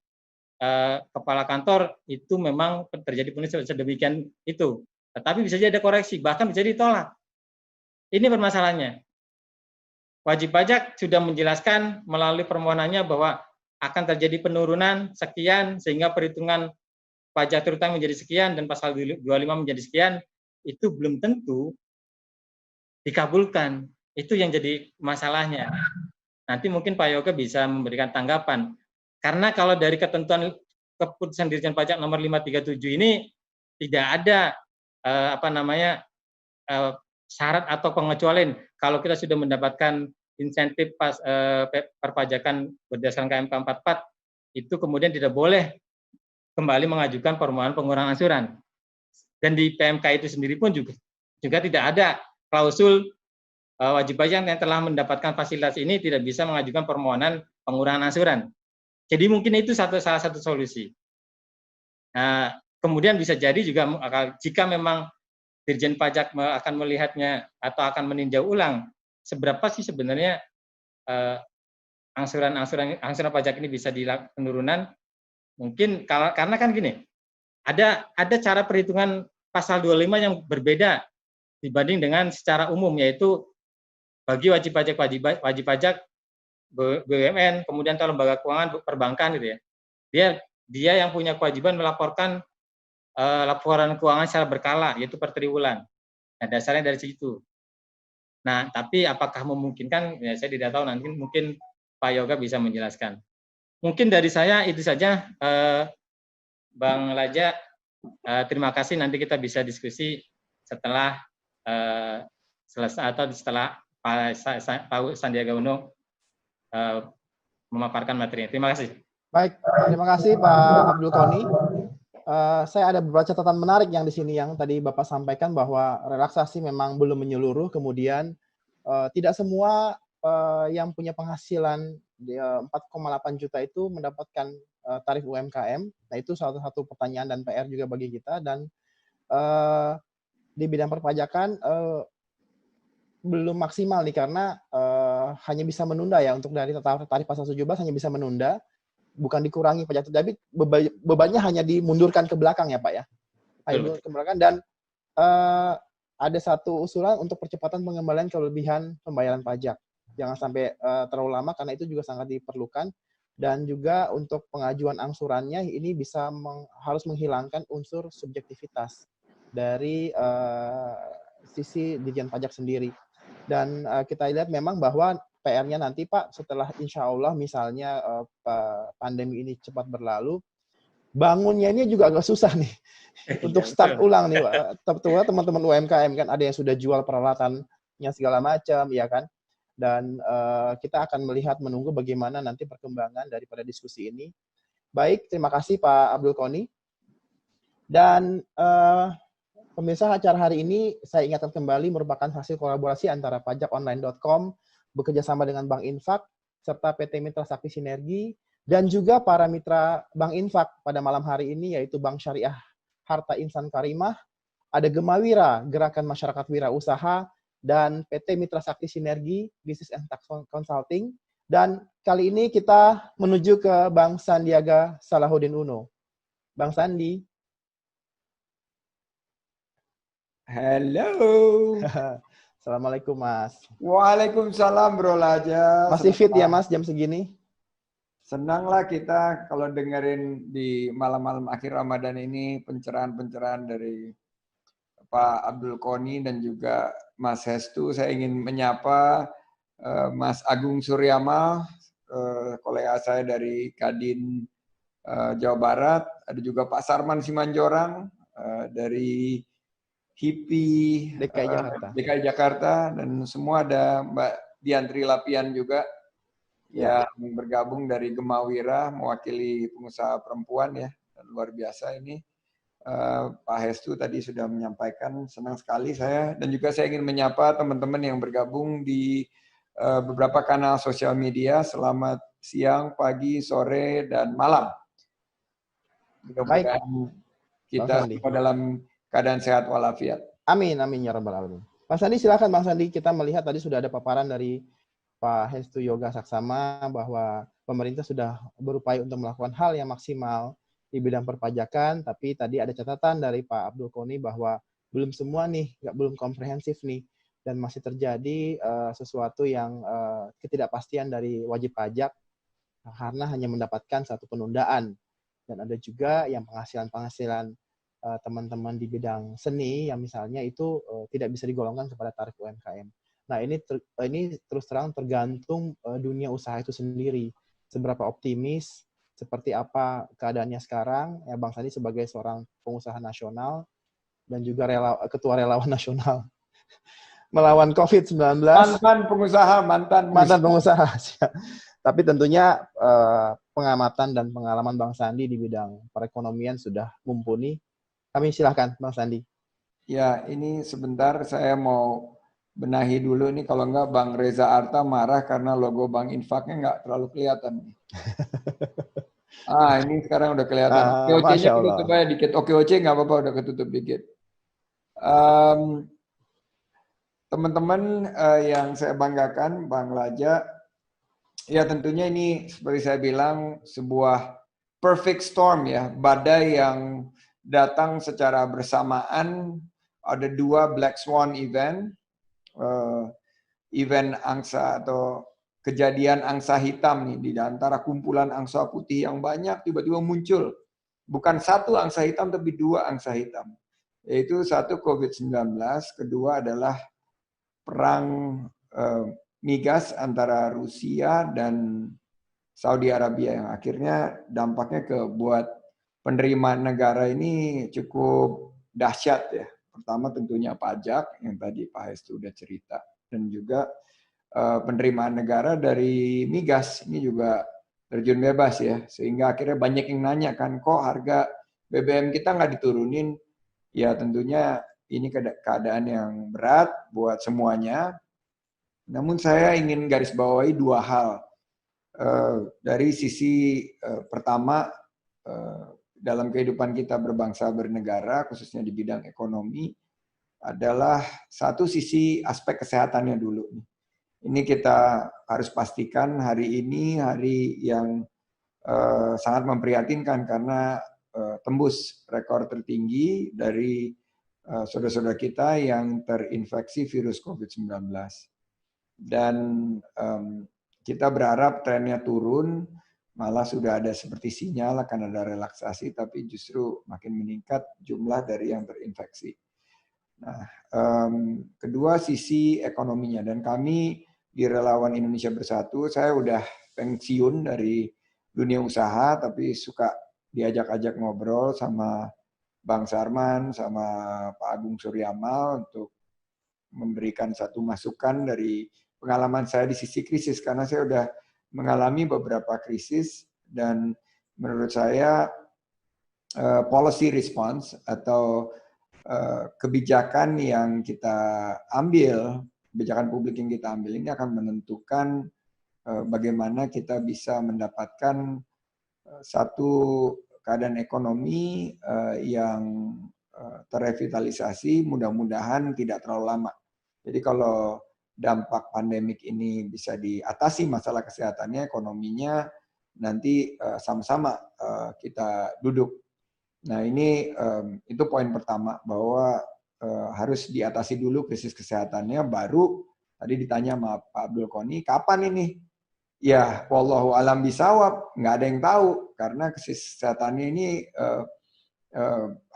kepala kantor itu memang terjadi penurunan sedemikian itu. Tetapi bisa jadi ada koreksi, bahkan bisa ditolak. Ini permasalahannya. Wajib pajak sudah menjelaskan melalui permohonannya bahwa akan terjadi penurunan sekian sehingga perhitungan pajak terutang menjadi sekian dan pasal 25 menjadi sekian, itu belum tentu dikabulkan. Itu yang jadi masalahnya. Nanti mungkin Pak Yoga bisa memberikan tanggapan. Karena kalau dari ketentuan keputusan Dirjen Pajak nomor 537 ini tidak ada syarat atau pengecualian. Kalau kita sudah mendapatkan insentif perpajakan berdasarkan KMK 44, itu kemudian tidak boleh kembali mengajukan permohonan pengurangan angsuran. Dan di PMK itu sendiri pun juga tidak ada klausul wajib pajak yang telah mendapatkan fasilitas ini tidak bisa mengajukan permohonan pengurangan angsuran. Jadi mungkin itu salah satu solusi. Nah, kemudian bisa jadi juga jika memang Dirjen Pajak akan melihatnya atau akan meninjau ulang seberapa sih sebenarnya angsuran pajak ini bisa dilakukan penurunan. Mungkin karena kan gini, ada cara perhitungan pasal 25 yang berbeda dibanding dengan secara umum, yaitu bagi wajib pajak BUMN, kemudian atau lembaga keuangan perbankan gitu ya. Dia yang punya kewajiban melaporkan laporan keuangan secara berkala, yaitu per triwulan. Nah, dasarnya dari situ. Nah, tapi apakah memungkinkan? Ya, saya tidak tahu, nanti mungkin Pak Yoga bisa menjelaskan. Mungkin dari saya itu saja, Bang Laja. Terima kasih. Nanti kita bisa diskusi setelah selesai atau setelah Pak Sandiaga Uno memaparkan materinya. Terima kasih. Baik, terima kasih Pak Abdul Qoni. Saya ada beberapa catatan menarik yang di sini yang tadi Bapak sampaikan bahwa relaksasi memang belum menyeluruh, kemudian tidak semua yang punya penghasilan 4,8 juta itu mendapatkan tarif UMKM. Nah, itu salah satu pertanyaan dan PR juga bagi kita. Dan di bidang perpajakan belum maksimal nih karena hanya bisa menunda ya, untuk dari tarif pasal 17 hanya bisa menunda, bukan dikurangi pajak, tapi bebannya hanya dimundurkan ke belakang ya Pak ya. Hanya ke belakang. Dan ada satu usulan untuk percepatan pengembalian kelebihan pembayaran pajak. Jangan sampai terlalu lama karena itu juga sangat diperlukan. Dan juga untuk pengajuan angsurannya ini bisa harus menghilangkan unsur subjektivitas dari sisi Dirjen Pajak sendiri. Dan kita lihat memang bahwa PR-nya nanti Pak, setelah insya Allah misalnya pandemi ini cepat berlalu, bangunnya ini juga agak susah nih untuk start ulang nih Pak. Teman-teman UMKM kan ada yang sudah jual peralatannya segala macam, ya kan. dan kita akan melihat menunggu bagaimana nanti perkembangan daripada diskusi ini. Baik, terima kasih Pak Abdul Koni. Dan pemirsa, acara hari ini saya ingatkan kembali merupakan hasil kolaborasi antara pajakonline.com bekerjasama dengan Bank Infak serta PT Mitra Sakti Sinergi dan juga para mitra Bank Infak pada malam hari ini, yaitu Bank Syariah Harta Insan Karimah, ada Gemawira, Gerakan Masyarakat Wirausaha, dan PT Mitra Sakti Sinergi, Business and Tax Consulting. Dan kali ini kita menuju ke Bang Sandiaga Salahuddin Uno. Bang Sandi. Halo. Assalamualaikum Mas. Waalaikumsalam Bro Laja. Masih fit ya Mas jam segini? Senanglah kita kalau dengerin di malam-malam akhir Ramadan ini pencerahan-pencerahan dari Pak Abdul Koni dan juga Mas Hestu. Saya ingin menyapa Mas Agung Suryamal, kolega saya dari Kadin Jawa Barat. Ada juga Pak Sarman Simanjorang dari HIPI DKI Jakarta, dan semua ada Mbak Diantri Lapian juga yang bergabung dari Gemawira mewakili pengusaha perempuan ya, dan luar biasa ini. Pak Hestu tadi sudah menyampaikan, senang sekali saya, dan juga saya ingin menyapa teman-teman yang bergabung di beberapa kanal sosial media. Selamat siang, pagi, sore, dan malam. Mudah-mudahan kita semua dalam keadaan sehat walafiat. Amin, amin ya rabbal alamin. Mas Sandi, silakan Bang Sandi. Kita melihat tadi sudah ada paparan dari Pak Hestu Yoga Saksama bahwa pemerintah sudah berupaya untuk melakukan hal yang maksimal di bidang perpajakan, tapi tadi ada catatan dari Pak Abdul Koni bahwa belum semua nih, belum komprehensif nih, dan masih terjadi sesuatu yang ketidakpastian dari wajib pajak karena hanya mendapatkan satu penundaan. Dan ada juga yang penghasilan teman-teman di bidang seni yang misalnya itu tidak bisa digolongkan kepada tarif UMKM. Nah, ini terus terang tergantung dunia usaha itu sendiri. Seberapa optimis, seperti apa keadaannya sekarang, ya Bang Sandi sebagai seorang pengusaha nasional dan juga ketua relawan nasional melawan COVID-19. Mantan pengusaha. Tapi tentunya pengamatan dan pengalaman Bang Sandi di bidang perekonomian sudah mumpuni. Kami silahkan Bang Sandi. Ya, ini sebentar saya mau benahi dulu nih, kalau enggak Bang Reza Arta marah karena logo Bank Infaknya enggak terlalu kelihatan. Ini sekarang udah kelihatan. OKOC-nya ketutup aja dikit. OKOC nggak apa-apa, udah ketutup dikit. Teman-teman yang saya banggakan, Bang Laja, ya tentunya ini seperti saya bilang sebuah perfect storm ya, badai yang datang secara bersamaan. Ada dua Black Swan event, event angsa atau kejadian angsa hitam nih, di antara kumpulan angsa putih yang banyak tiba-tiba muncul. Bukan satu angsa hitam, tapi dua angsa hitam. Yaitu satu COVID-19, kedua adalah perang migas antara Rusia dan Saudi Arabia yang akhirnya dampaknya buat penerimaan negara ini cukup dahsyat ya. Pertama tentunya pajak yang tadi Pak Hestu sudah cerita, dan juga penerimaan negara dari migas ini juga terjun bebas ya, sehingga akhirnya banyak yang nanya kan, kok harga BBM kita nggak diturunin? Ya tentunya ini keadaan yang berat buat semuanya. Namun saya ingin garis bawahi dua hal. Dari sisi pertama, dalam kehidupan kita berbangsa bernegara, khususnya di bidang ekonomi, adalah satu sisi aspek kesehatannya dulu. Ini kita harus pastikan hari ini hari yang sangat memprihatinkan karena tembus rekor tertinggi dari saudara-saudara kita yang terinfeksi virus COVID-19. Dan kita berharap trennya turun, malah sudah ada seperti sinyal akan ada relaksasi, tapi justru makin meningkat jumlah dari yang terinfeksi. Nah, kedua sisi ekonominya, dan kami di Relawan Indonesia Bersatu, saya udah pensiun dari dunia usaha, tapi suka diajak-ajak ngobrol sama Bang Sarman, sama Pak Agung Suryamal untuk memberikan satu masukan dari pengalaman saya di sisi krisis, karena saya sudah mengalami beberapa krisis, dan menurut saya policy response atau kebijakan yang kita ambil, kebijakan publik yang kita ambil ini akan menentukan bagaimana kita bisa mendapatkan satu keadaan ekonomi yang terrevitalisasi, mudah-mudahan tidak terlalu lama. Jadi kalau dampak pandemik ini bisa diatasi masalah kesehatannya, ekonominya, nanti sama-sama kita duduk. Nah ini itu poin pertama, bahwa harus diatasi dulu krisis kesehatannya, baru tadi ditanya sama Pak Abdul Qoni, kapan ini? Ya, wallahu alam bisawab, nggak ada yang tahu, karena krisis kesehatannya ini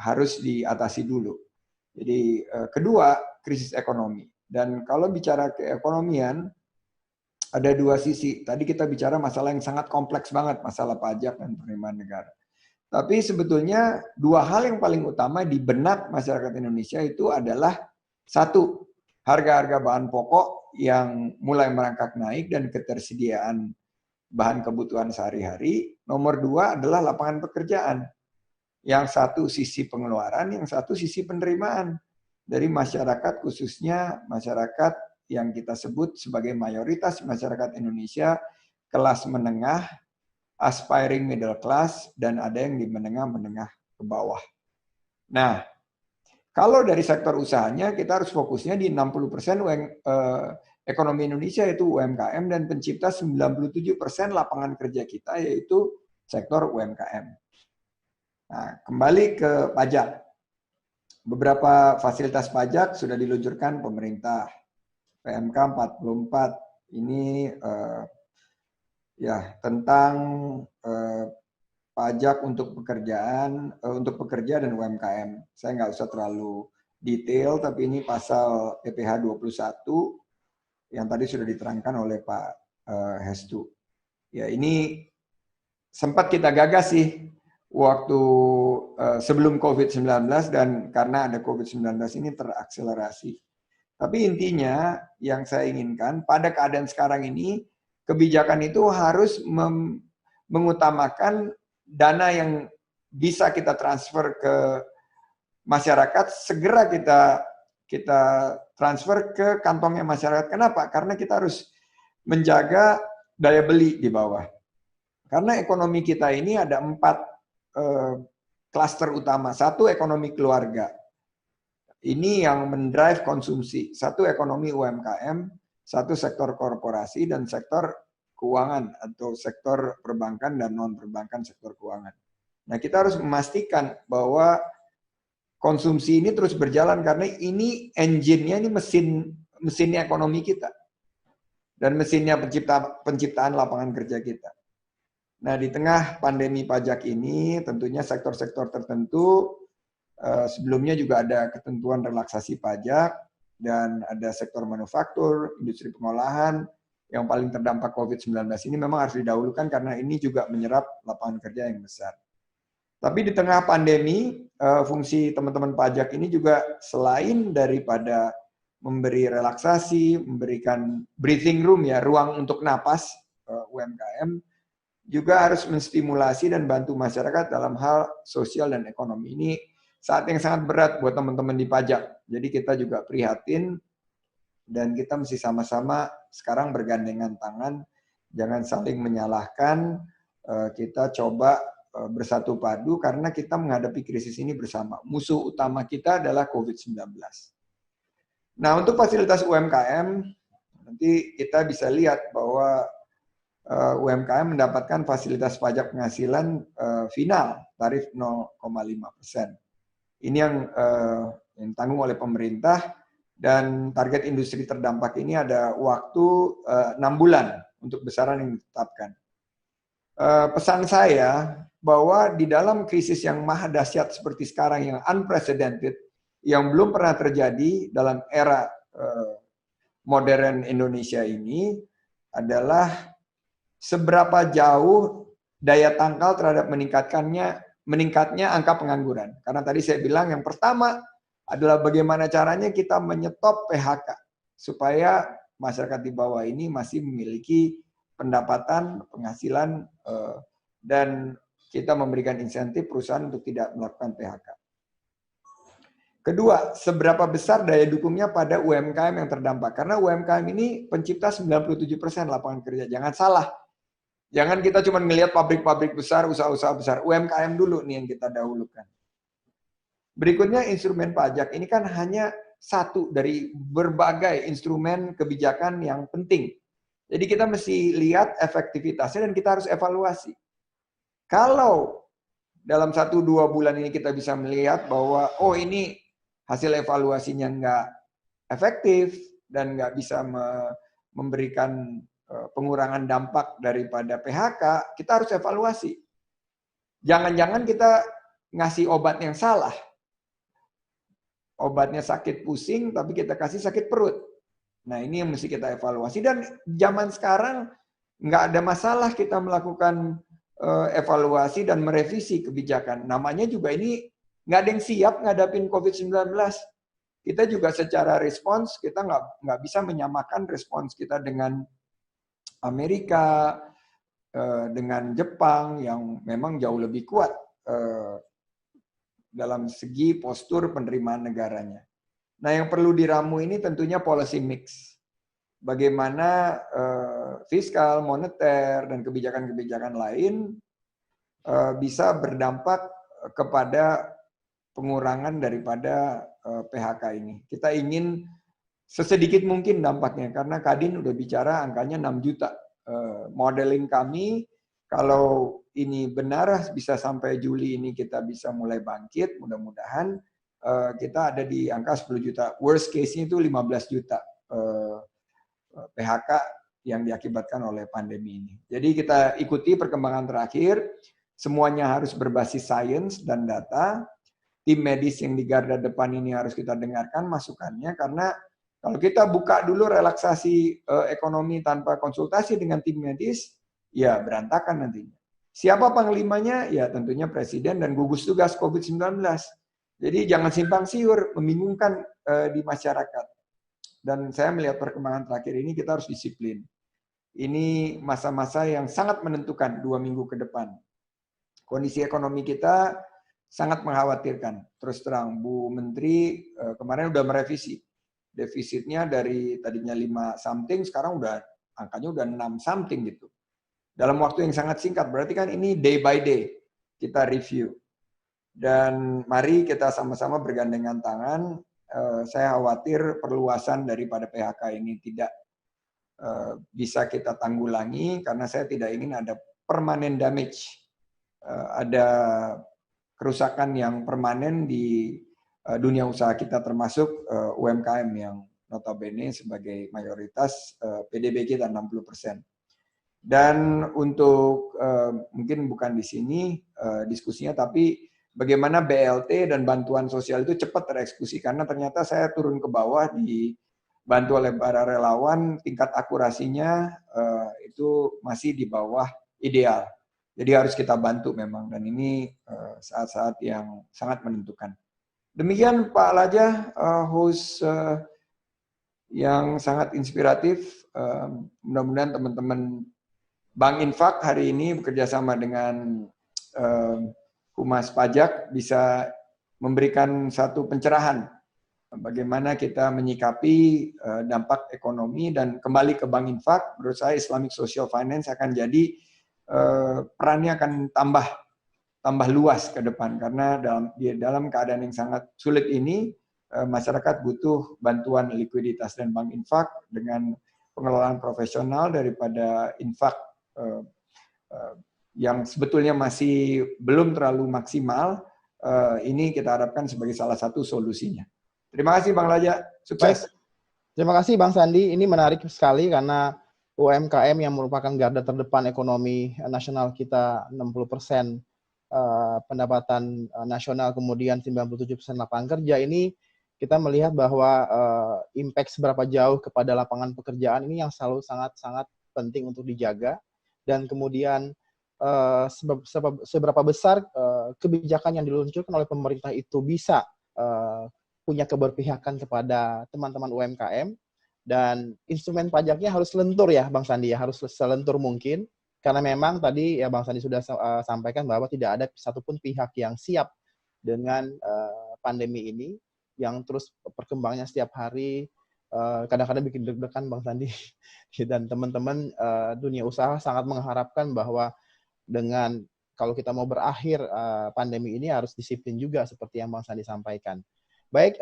harus diatasi dulu. Jadi kedua, krisis ekonomi. Dan kalau bicara keekonomian, ada dua sisi. Tadi kita bicara masalah yang sangat kompleks banget, masalah pajak dan penerimaan negara. Tapi sebetulnya dua hal yang paling utama di benak masyarakat Indonesia itu adalah, satu, harga-harga bahan pokok yang mulai merangkak naik dan ketersediaan bahan kebutuhan sehari-hari. Nomor dua adalah lapangan pekerjaan. Yang satu sisi pengeluaran, yang satu sisi penerimaan dari masyarakat, khususnya masyarakat yang kita sebut sebagai mayoritas masyarakat Indonesia, kelas menengah, aspiring middle class, dan ada yang di menengah-menengah ke bawah. Nah, kalau dari sektor usahanya, kita harus fokusnya di 60% ekonomi Indonesia itu UMKM, dan pencipta 97% lapangan kerja kita yaitu sektor UMKM. Nah, kembali ke pajak. Beberapa fasilitas pajak sudah diluncurkan pemerintah. PMK 44 ini ya tentang pajak untuk pekerjaan, untuk pekerja dan UMKM. Saya nggak usah terlalu detail, tapi ini pasal PPh 21 yang tadi sudah diterangkan oleh Pak Hestu. Ya, ini sempat kita gagas sih waktu sebelum COVID-19, dan karena ada COVID-19 ini terakselerasi. Tapi intinya yang saya inginkan pada keadaan sekarang ini, kebijakan itu harus mengutamakan dana yang bisa kita transfer ke masyarakat, segera kita transfer ke kantongnya masyarakat. Kenapa? Karena kita harus menjaga daya beli di bawah. Karena ekonomi kita ini ada 4 klaster utama. Satu, ekonomi keluarga. Ini yang mendrive konsumsi. Satu, ekonomi UMKM. Satu, sektor korporasi, dan sektor keuangan atau sektor perbankan dan non-perbankan sektor keuangan. Nah, kita harus memastikan bahwa konsumsi ini terus berjalan, karena ini engine-nya, ini mesinnya ekonomi kita. Dan mesinnya penciptaan lapangan kerja kita. Nah, di tengah pandemi pajak ini, tentunya sektor-sektor tertentu, sebelumnya juga ada ketentuan relaksasi pajak, dan ada sektor manufaktur, industri pengolahan, yang paling terdampak COVID-19 ini memang harus didahulukan, karena ini juga menyerap lapangan kerja yang besar. Tapi di tengah pandemi, fungsi teman-teman pajak ini juga selain daripada memberi relaksasi, memberikan breathing room, ya, ruang untuk napas UMKM, juga harus menstimulasi dan bantu masyarakat dalam hal sosial dan ekonomi. Ini saat yang sangat berat buat teman-teman di pajak. Jadi kita juga prihatin, dan kita mesti sama-sama sekarang bergandengan tangan, jangan saling menyalahkan, kita coba bersatu padu, karena kita menghadapi krisis ini bersama. Musuh utama kita adalah COVID-19. Nah, untuk fasilitas UMKM, nanti kita bisa lihat bahwa UMKM mendapatkan fasilitas pajak penghasilan final tarif 0,5%. Ini yang ditanggung oleh pemerintah, dan target industri terdampak ini ada waktu 6 bulan untuk besaran yang ditetapkan. Pesan saya bahwa di dalam krisis yang maha dahsyat seperti sekarang, yang unprecedented, yang belum pernah terjadi dalam era modern Indonesia ini, adalah seberapa jauh daya tangkal terhadap meningkatnya angka pengangguran. Karena tadi saya bilang yang pertama adalah bagaimana caranya kita menyetop PHK supaya masyarakat di bawah ini masih memiliki pendapatan, penghasilan, dan kita memberikan insentif perusahaan untuk tidak melakukan PHK. Kedua, seberapa besar daya dukungnya pada UMKM yang terdampak? Karena UMKM ini pencipta 97% lapangan kerja. Jangan salah. Jangan kita cuma melihat pabrik-pabrik besar, usaha-usaha besar. UMKM dulu nih yang kita dahulukan. Berikutnya instrumen pajak. Ini kan hanya satu dari berbagai instrumen kebijakan yang penting. Jadi kita mesti lihat efektivitasnya dan kita harus evaluasi. Kalau dalam 1-2 bulan ini kita bisa melihat bahwa oh ini hasil evaluasinya nggak efektif dan nggak bisa memberikan pengurangan dampak daripada PHK, kita harus evaluasi. Jangan-jangan kita ngasih obat yang salah. Obatnya sakit pusing, tapi kita kasih sakit perut. Nah ini yang mesti kita evaluasi. Dan zaman sekarang nggak ada masalah kita melakukan evaluasi dan merevisi kebijakan. Namanya juga ini nggak ada yang siap ngadapin COVID-19. Kita juga secara respons, kita nggak bisa menyamakan respons kita dengan Amerika, dengan Jepang yang memang jauh lebih kuat dalam segi postur penerimaan negaranya. Nah yang perlu diramu ini tentunya policy mix. Bagaimana fiskal, moneter, dan kebijakan-kebijakan lain bisa berdampak kepada pengurangan daripada PHK ini. Kita ingin sesedikit mungkin dampaknya, karena Kadin udah bicara angkanya 6 juta. Modeling kami, kalau ini benar bisa sampai Juli ini kita bisa mulai bangkit, mudah-mudahan kita ada di angka 10 juta. Worst case-nya itu 15 juta PHK yang diakibatkan oleh pandemi ini. Jadi kita ikuti perkembangan terakhir, semuanya harus berbasis sains dan data. Tim medis yang di garda depan ini harus kita dengarkan masukannya, karena kalau kita buka dulu relaksasi ekonomi tanpa konsultasi dengan tim medis, ya berantakan nantinya. Siapa panglimanya? Ya tentunya Presiden dan gugus tugas COVID-19. Jadi jangan simpang siur, membingungkan di masyarakat. Dan saya melihat perkembangan terakhir ini kita harus disiplin. Ini masa-masa yang sangat menentukan 2 minggu ke depan. Kondisi ekonomi kita sangat mengkhawatirkan. Terus terang, Bu Menteri kemarin udah merevisi. Defisitnya dari tadinya 5 something, sekarang angkanya udah 6 something gitu. Dalam waktu yang sangat singkat, berarti kan ini day by day kita review. Dan mari kita sama-sama bergandengan tangan. Saya khawatir perluasan daripada PHK ini tidak bisa kita tanggulangi, karena saya tidak ingin ada permanent damage. Ada kerusakan yang permanen di dunia usaha kita, termasuk UMKM yang notabene sebagai mayoritas PDB kita 60%. Dan untuk mungkin bukan di sini diskusinya, tapi bagaimana BLT dan bantuan sosial itu cepat tereksekusi, karena ternyata saya turun ke bawah dibantu oleh para relawan, tingkat akurasinya itu masih di bawah ideal. Jadi harus kita bantu memang, dan ini saat-saat yang sangat menentukan. Demikian Pak Laja, host yang sangat inspiratif. Mudah-mudahan teman-teman Bank Infak hari ini bekerja sama dengan Humas Pajak bisa memberikan satu pencerahan bagaimana kita menyikapi dampak ekonomi, dan kembali ke Bank Infak, menurut saya Islamic Social Finance akan jadi perannya akan tambah luas ke depan, karena dalam keadaan yang sangat sulit ini masyarakat butuh bantuan likuiditas, dan Bank Infak dengan pengelolaan profesional daripada infak yang sebetulnya masih belum terlalu maksimal, ini kita harapkan sebagai salah satu solusinya. Terima kasih Bang Laja, sukses. Terima kasih Bang Sandi, ini menarik sekali karena UMKM yang merupakan garda terdepan ekonomi nasional kita, 60% pendapatan nasional, kemudian 97% lapangan kerja, ini kita melihat bahwa impact seberapa jauh kepada lapangan pekerjaan ini yang selalu sangat-sangat penting untuk dijaga, dan kemudian seberapa besar kebijakan yang diluncurkan oleh pemerintah itu bisa punya keberpihakan kepada teman-teman UMKM, Dan instrumen pajaknya harus lentur ya Bang Sandi ya, harus selentur mungkin. Karena memang tadi ya Bang Sandi sudah sampaikan bahwa tidak ada satupun pihak yang siap dengan pandemi ini, yang terus perkembangannya setiap hari, kadang-kadang bikin deg-degan Bang Sandi. Dan teman-teman dunia usaha sangat mengharapkan bahwa dengan kalau kita mau berakhir pandemi ini harus disiplin juga seperti yang Bang Sandi sampaikan. Baik,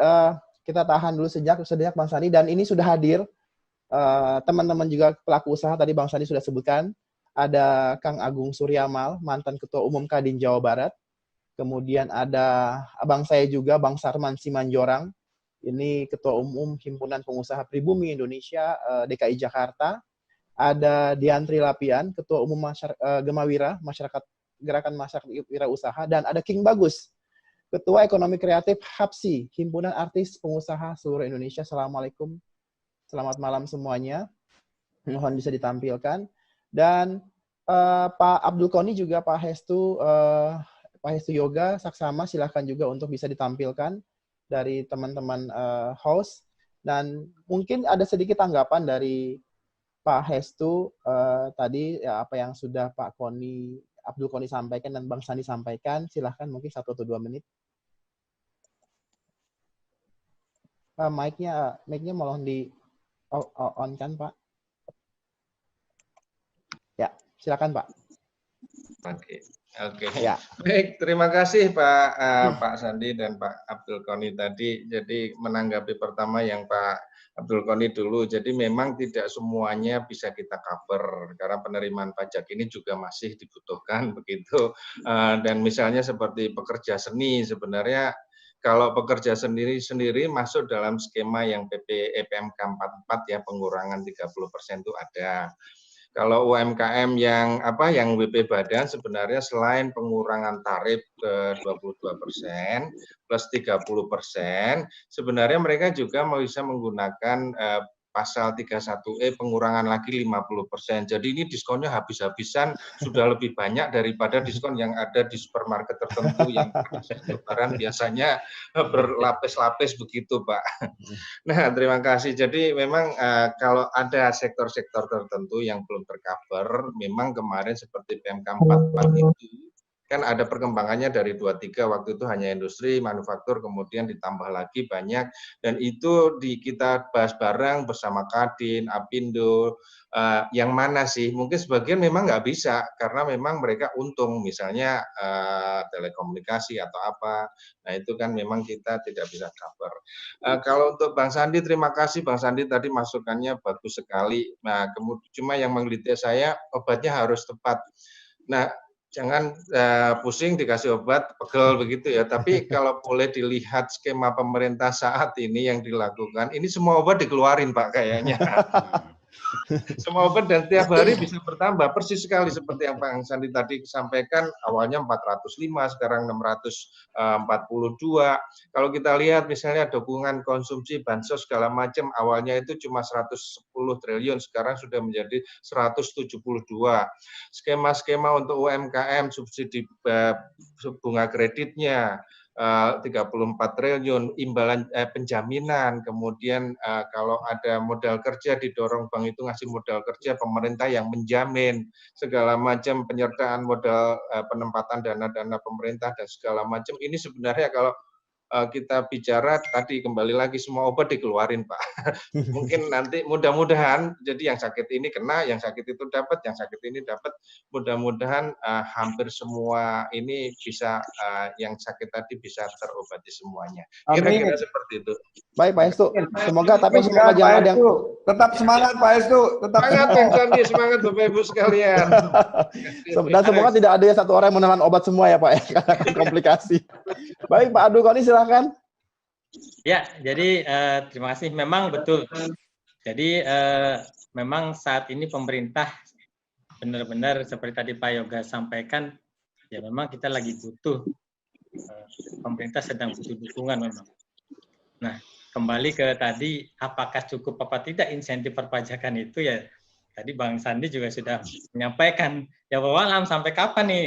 kita tahan dulu sejenak Bang Sandi, dan ini sudah hadir teman-teman juga pelaku usaha, tadi Bang Sandi sudah sebutkan, ada Kang Agung Suryamal, mantan Ketua Umum Kadin Jawa Barat, kemudian ada abang saya juga, Bang Sarman Simanjorang, ini Ketua Umum Himpunan Pengusaha Pribumi Indonesia DKI Jakarta, ada Diantri Lapian, Ketua Umum Gemawira, Gerakan Masyarakat Wirausaha, dan ada King Bagus, Ketua Ekonomi Kreatif HAPSI, Himpunan Artis Pengusaha Seluruh Indonesia. Assalamualaikum, selamat malam semuanya. Mohon bisa ditampilkan. Dan Pak Abdul Koni juga Pak Hestu Yoga Saksama, silahkan juga untuk bisa ditampilkan dari teman-teman host. Dan mungkin ada sedikit tanggapan dari Pak Hestu tadi ya, apa yang sudah Pak Abdul Koni sampaikan dan Bang Sandi sampaikan. Silahkan mungkin 1 atau 2 menit. Mic-nya mohon di on kan Pak? Ya, silakan Pak. Oke. Ya. Baik, terima kasih Pak Sandi dan Pak Abdul Koni tadi. Jadi menanggapi pertama yang Pak Abdul Koni dulu. Jadi memang tidak semuanya bisa kita cover karena penerimaan pajak ini juga masih dibutuhkan begitu. Dan misalnya seperti pekerja seni, sebenarnya kalau pekerja sendiri masuk dalam skema yang PMK 44 ya, pengurangan 30% itu ada. Kalau UMKM yang WP Badan sebenarnya selain pengurangan tarif ke 22% plus 30%, sebenarnya mereka juga bisa menggunakan pasal 31E pengurangan lagi 50%. Jadi ini diskonnya habis-habisan, sudah lebih banyak daripada diskon yang ada di supermarket tertentu yang lebaran biasanya berlapis-lapis begitu, Pak. Nah, terima kasih. Jadi memang kalau ada sektor-sektor tertentu yang belum tercover, memang kemarin seperti PMK 44 itu kan ada perkembangannya dari 23, waktu itu hanya industri, manufaktur, kemudian ditambah lagi banyak, dan itu kita bahas bareng bersama Kadin, Apindo, yang mana sih? Mungkin sebagian memang nggak bisa, karena memang mereka untung, misalnya telekomunikasi atau apa, nah itu kan memang kita tidak bisa cover. Kalau untuk Bang Sandi, terima kasih Bang Sandi, tadi masukannya bagus sekali. Nah, kemudian cuma yang menggelitik saya, obatnya harus tepat. Nah, jangan pusing dikasih obat pegel begitu ya. Tapi kalau boleh dilihat skema pemerintah saat ini yang dilakukan, ini semua obat dikeluarin Pak kayaknya. Semua obat dan tiap hari bisa bertambah, persis sekali seperti yang Pak Sandi tadi sampaikan, awalnya 405, sekarang 642. Kalau kita lihat misalnya dukungan konsumsi, bansos segala macam, awalnya itu cuma 110 triliun, sekarang sudah menjadi 172. Skema-skema untuk UMKM, subsidi bunga kreditnya, 34 triliun, imbalan penjaminan, kemudian kalau ada modal kerja didorong bank itu ngasih modal kerja, pemerintah yang menjamin segala macam penyertaan modal, penempatan dana-dana pemerintah dan segala macam. Ini sebenarnya kalau kita bicara tadi kembali lagi semua obat dikeluarin Pak. Mungkin nanti mudah-mudahan jadi yang sakit ini kena, yang sakit itu dapat, yang sakit ini dapat. Mudah-mudahan hampir semua ini bisa yang sakit tadi bisa terobati semuanya. Kira-kira seperti itu. Baik Pak Hestu, semoga jangan ada yang tetap semangat Pak Hestu, tetap semangat Bang Sandi, semangat Bapak Ibu sekalian. Dan semoga tidak ada satu orang yang menelan obat semua ya Pak ya, karena komplikasi. Baik Pak Abdul Koni silakan. Ya, jadi terima kasih. Memang betul. Jadi memang saat ini pemerintah benar-benar seperti tadi Pak Yoga sampaikan, ya memang kita lagi butuh, pemerintah sedang butuh dukungan memang. Nah, kembali ke tadi, apakah cukup apa tidak insentif perpajakan itu ya, tadi Bang Sandi juga sudah menyampaikan, ya wawalam sampai kapan nih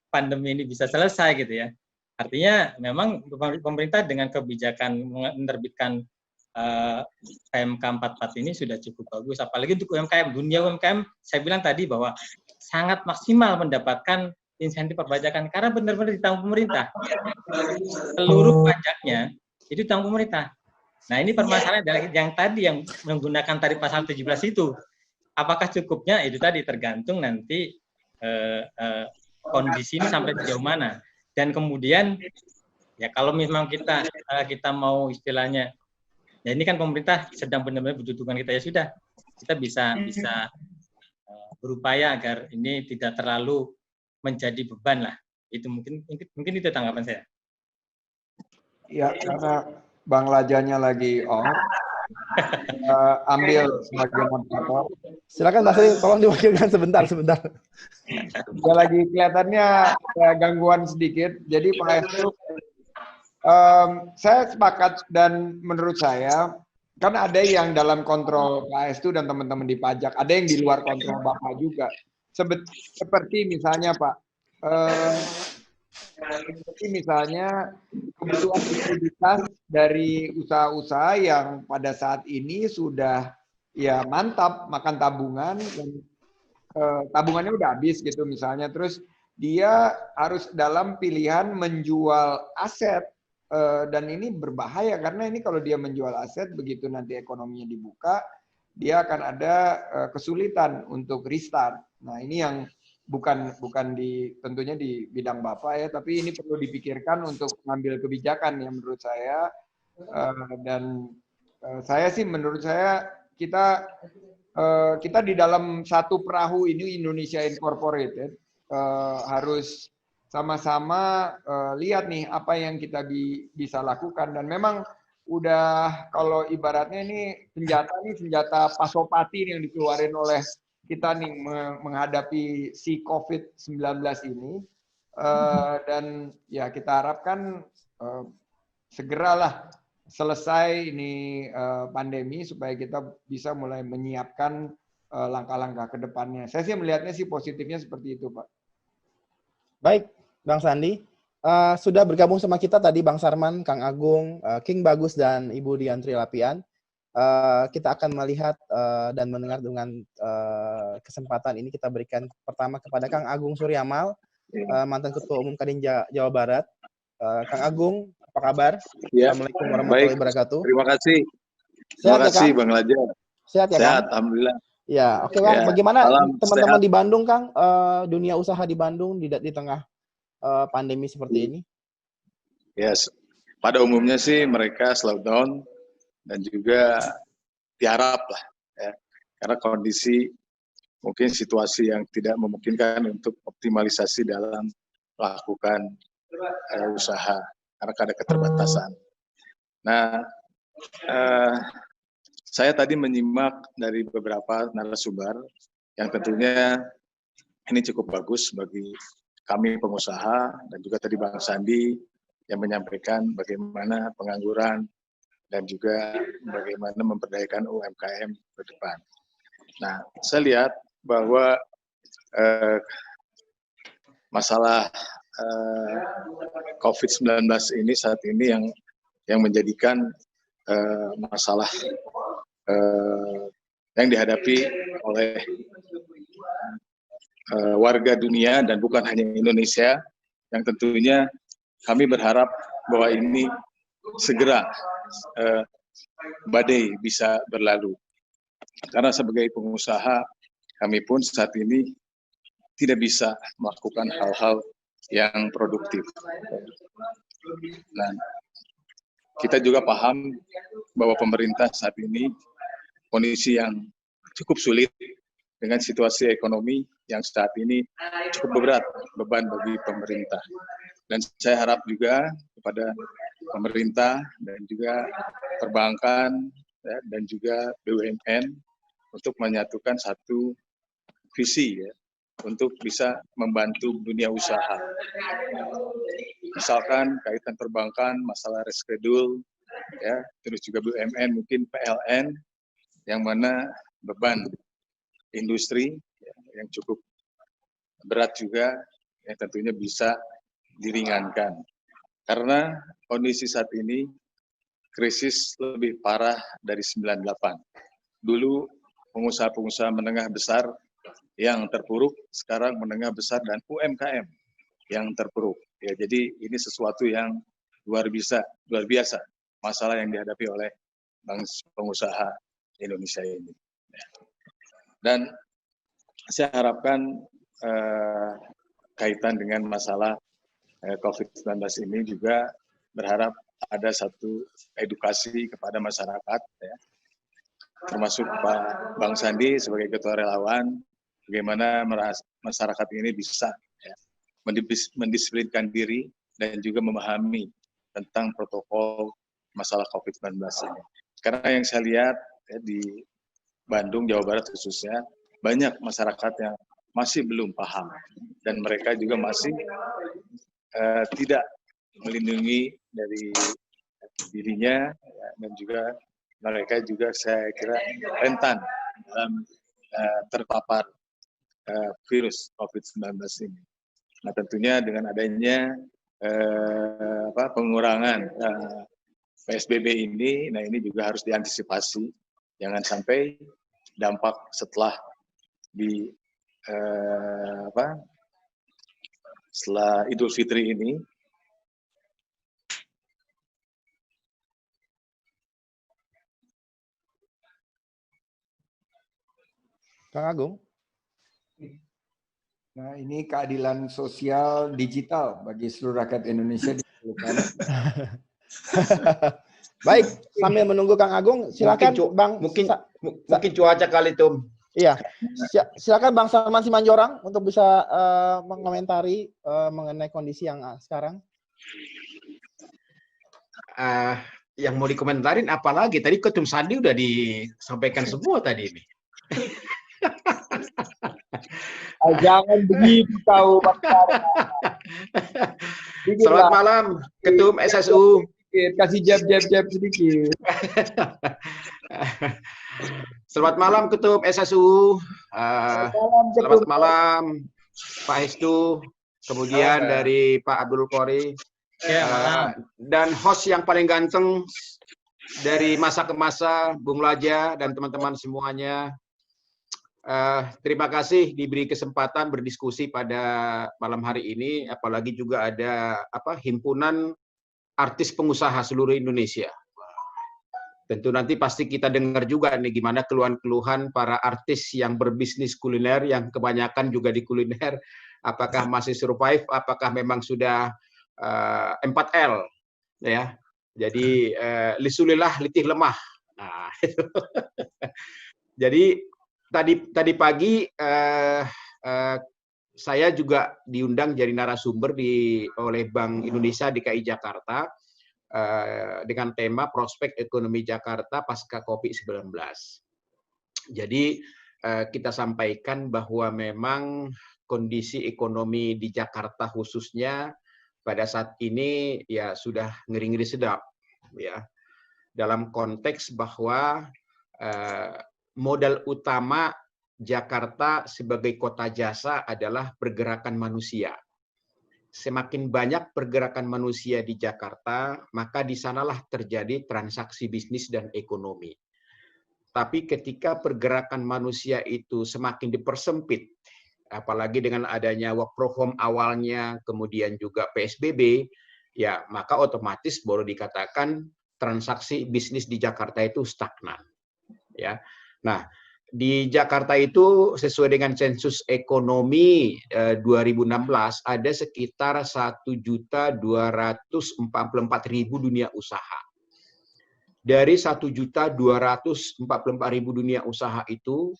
pandemi ini bisa selesai gitu ya. Artinya memang pemerintah dengan kebijakan menerbitkan PMK 44 ini sudah cukup bagus. Apalagi untuk UMKM, dunia UMKM, saya bilang tadi bahwa sangat maksimal mendapatkan insentif perpajakan karena benar-benar ditanggung pemerintah. Seluruh pajaknya itu ditanggung pemerintah. Nah, ini permasalahan adalah yang tadi yang menggunakan tarif pasal 17 itu. Apakah cukupnya? Itu tadi tergantung nanti kondisi ini sampai sejauh mana. Dan kemudian ya kalau memang kita mau istilahnya, ya ini kan pemerintah sedang benar-benar butuhkan kita, ya sudah, kita bisa berupaya agar ini tidak terlalu menjadi beban lah. Itu mungkin itu tanggapan saya. Ya, karena Bang Lajanya lagi off, ambil sebagai moderator. Silakan Mas Ri, tolong diwakilkan sebentar. Dia lagi kelihatannya gangguan sedikit, jadi Pak Hestu, saya sepakat dan menurut saya kan ada yang dalam kontrol Pak Hestu dan teman-teman di pajak, ada yang di luar kontrol Bapak juga. Seperti misalnya Pak, seperti misalnya kebutuhan likuiditas dari usaha-usaha yang pada saat ini sudah ya mantap makan tabungan dan tabungannya udah habis gitu misalnya, terus dia harus dalam pilihan menjual aset. Dan ini berbahaya karena ini kalau dia menjual aset begitu nanti ekonominya dibuka, dia akan ada kesulitan untuk restart. Nah, ini yang bukan tentunya di bidang Bapak ya, tapi ini perlu dipikirkan untuk mengambil kebijakan yang menurut saya. Dan saya sih menurut saya kita di dalam satu perahu ini Indonesia Incorporated harus sama-sama lihat nih apa yang kita bisa lakukan. Dan memang udah kalau ibaratnya ini senjata pasopati yang dikeluarin oleh kita nih menghadapi si COVID-19 ini. Dan ya kita harapkan segeralah selesai ini pandemi supaya kita bisa mulai menyiapkan langkah-langkah ke depannya. Saya sih melihatnya sih positifnya seperti itu, Pak. Baik, Bang Sandi. Sudah bergabung sama kita tadi Bang Sarman, Kang Agung, King Bagus, dan Ibu Diantri Lapian. Kita akan melihat dan mendengar dengan kesempatan ini kita berikan pertama kepada Kang Agung Suryamal, mantan Ketua Umum Kadin Jawa Barat. Kang Agung, apa kabar? Ya, Assalamualaikum warahmatullahi wabarakatuh. Terima kasih. Sehat Terima kasih, ya, Bang Laja. Sehat ya, Sehat, Kang? alhamdulillah. Ya, oke Kang. Ya, Bagaimana teman-teman sehat. di Bandung, Kang? Dunia usaha di Bandung di tengah pandemi seperti ini? Yes. Pada umumnya sih mereka slow down dan juga tiarap lah, ya. Karena kondisi mungkin situasi yang tidak memungkinkan untuk optimalisasi dalam melakukan usaha karena ada keterbatasan. Nah, saya tadi menyimak dari beberapa narasumber yang tentunya ini cukup bagus bagi kami pengusaha dan juga tadi Bang Sandi yang menyampaikan bagaimana pengangguran dan juga bagaimana memberdayakan UMKM ke depan. Nah, saya lihat bahwa masalah COVID-19 ini saat ini yang menjadikan masalah yang dihadapi oleh warga dunia dan bukan hanya Indonesia, yang tentunya kami berharap bahwa ini segera badai bisa berlalu. Karena sebagai pengusaha, kami pun saat ini tidak bisa melakukan hal-hal yang produktif. Nah, kita juga paham bahwa pemerintah saat ini kondisi yang cukup sulit dengan situasi ekonomi yang saat ini cukup berat beban bagi pemerintah. Dan saya harap juga kepada pemerintah dan juga perbankan ya, dan juga BUMN untuk menyatukan satu visi ya, untuk bisa membantu dunia usaha. Misalkan kaitan perbankan, masalah reschedule, ya, terus juga BUMN mungkin PLN, yang mana beban industri ya, yang cukup berat juga, yang tentunya bisa diringankan. Karena kondisi saat ini krisis lebih parah dari 98. Dulu pengusaha-pengusaha menengah besar yang terpuruk, sekarang menengah besar dan UMKM yang terpuruk. Ya, jadi ini sesuatu yang luar biasa masalah yang dihadapi oleh pengusaha Indonesia ini. Dan saya harapkan kaitan dengan masalah COVID-19 ini juga berharap ada satu edukasi kepada masyarakat, ya, termasuk Pak Bang Sandi sebagai ketua relawan, bagaimana masyarakat ini bisa ya, mendisiplinkan diri dan juga memahami tentang protokol masalah COVID-19 ini. Karena yang saya lihat ya, di Bandung, Jawa Barat khususnya, banyak masyarakat yang masih belum paham dan mereka juga masih tidak melindungi dari dirinya ya, dan juga mereka juga saya kira rentan dalam terpapar virus COVID-19 ini. Nah tentunya dengan adanya pengurangan PSBB ini, nah ini juga harus diantisipasi, jangan sampai dampak setelah setelah Idul Fitri ini Kang Agung. Nah, ini keadilan sosial digital bagi seluruh rakyat Indonesia diperlukan. Baik, sambil menunggu Kang Agung, silakan Bang. Mungkin cuaca kali itu. Iya, silakan Bang Salman Simanjorang untuk bisa mengomentari mengenai kondisi yang sekarang. Yang mau dikomentarin apalagi? Tadi Ketum Sandi udah disampaikan semua tadi ini. Jangan begitu kau, Bang. Selamat malam, Ketum SSU. Kasih jab sedikit. Selamat malam, Ketum SSU. Selamat malam, Pak Hestu. Kemudian dari Pak Abdul Qori. Dan host yang paling ganteng dari masa ke masa, Bung Laja dan teman-teman semuanya. Terima kasih diberi kesempatan berdiskusi pada malam hari ini, apalagi juga ada himpunan artis pengusaha seluruh Indonesia. Tentu nanti pasti kita dengar juga nih gimana keluhan-keluhan para artis yang berbisnis kuliner, yang kebanyakan juga di kuliner, apakah masih survive, apakah memang sudah 4L, ya. Jadi lisulilah litih lemah. Nah, jadi tadi pagi saya juga diundang jadi narasumber oleh Bank Indonesia DKI Jakarta dengan tema prospek ekonomi Jakarta pasca COVID-19. Jadi kita sampaikan bahwa memang kondisi ekonomi di Jakarta khususnya pada saat ini ya sudah ngeri-ngeri sedap, ya. Dalam konteks bahwa modal utama Jakarta sebagai kota jasa adalah pergerakan manusia. Semakin banyak pergerakan manusia di Jakarta, maka di sanalah terjadi transaksi bisnis dan ekonomi. Tapi ketika pergerakan manusia itu semakin dipersempit, apalagi dengan adanya work from home awalnya, kemudian juga PSBB, ya maka otomatis baru dikatakan transaksi bisnis di Jakarta itu stagnan. Ya. Nah, di Jakarta itu sesuai dengan sensus ekonomi 2016 ada sekitar 1.244.000 dunia usaha. Dari 1.244.000 dunia usaha itu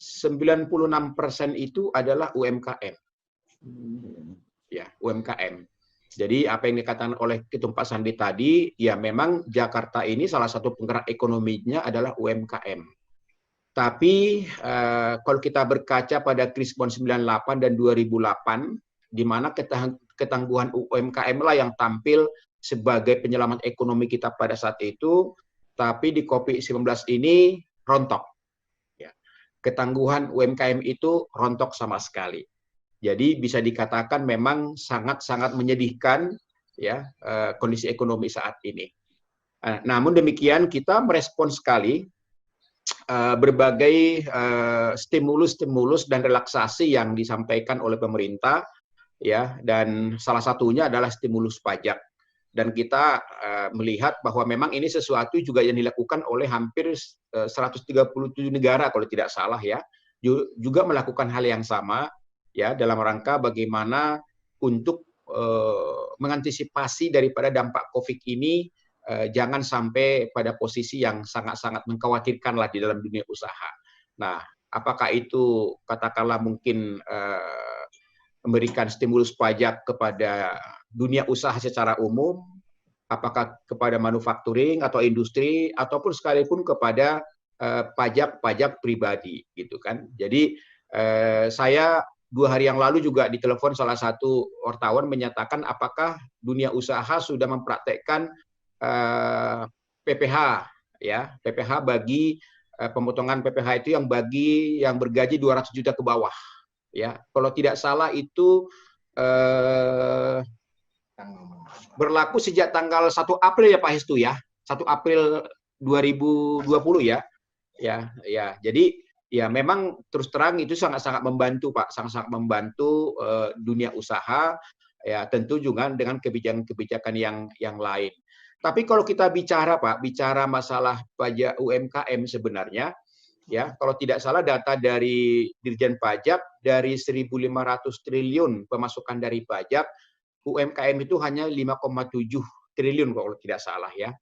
96% itu adalah UMKM. Ya, UMKM. Jadi apa yang dikatakan oleh Ketum Pak Sandi tadi, ya memang Jakarta ini salah satu penggerak ekonominya adalah UMKM. Tapi kalau kita berkaca pada krisis 98 dan 2008, di mana ketangguhan UMKM lah yang tampil sebagai penyelamat ekonomi kita pada saat itu, tapi di COVID-19 ini rontok. Ya. Ketangguhan UMKM itu rontok sama sekali. Jadi bisa dikatakan memang sangat-sangat menyedihkan ya kondisi ekonomi saat ini. Namun demikian kita merespon sekali berbagai stimulus-stimulus dan relaksasi yang disampaikan oleh pemerintah, ya, dan salah satunya adalah stimulus pajak. Dan kita melihat bahwa memang ini sesuatu juga yang dilakukan oleh hampir 137 negara kalau tidak salah, ya, juga melakukan hal yang sama, ya, dalam rangka bagaimana untuk mengantisipasi daripada dampak COVID ini jangan sampai pada posisi yang sangat-sangat mengkhawatirkan lah di dalam dunia usaha. Nah, apakah itu katakanlah mungkin memberikan stimulus pajak kepada dunia usaha secara umum, apakah kepada manufacturing atau industri, ataupun sekalipun kepada pajak-pajak pribadi, gitu kan? Jadi saya 2 hari yang lalu juga ditelepon salah satu wartawan menyatakan apakah dunia usaha sudah mempraktekkan PPH, ya, PPH bagi pemotongan PPH itu yang bagi yang bergaji 200 juta ke bawah, ya. Kalau tidak salah itu berlaku sejak tanggal 1 April ya Pak Hestu, ya, 1 April 2020 ya, ya. Jadi ya memang terus terang itu sangat-sangat membantu Pak, sangat-sangat membantu dunia usaha, ya, tentu juga dengan kebijakan-kebijakan yang lain. Tapi kalau kita bicara Pak, bicara masalah pajak UMKM sebenarnya, ya, kalau tidak salah data dari Dirjen Pajak dari 1.500 triliun pemasukan dari pajak, UMKM itu hanya 5,7 triliun kalau tidak salah, ya.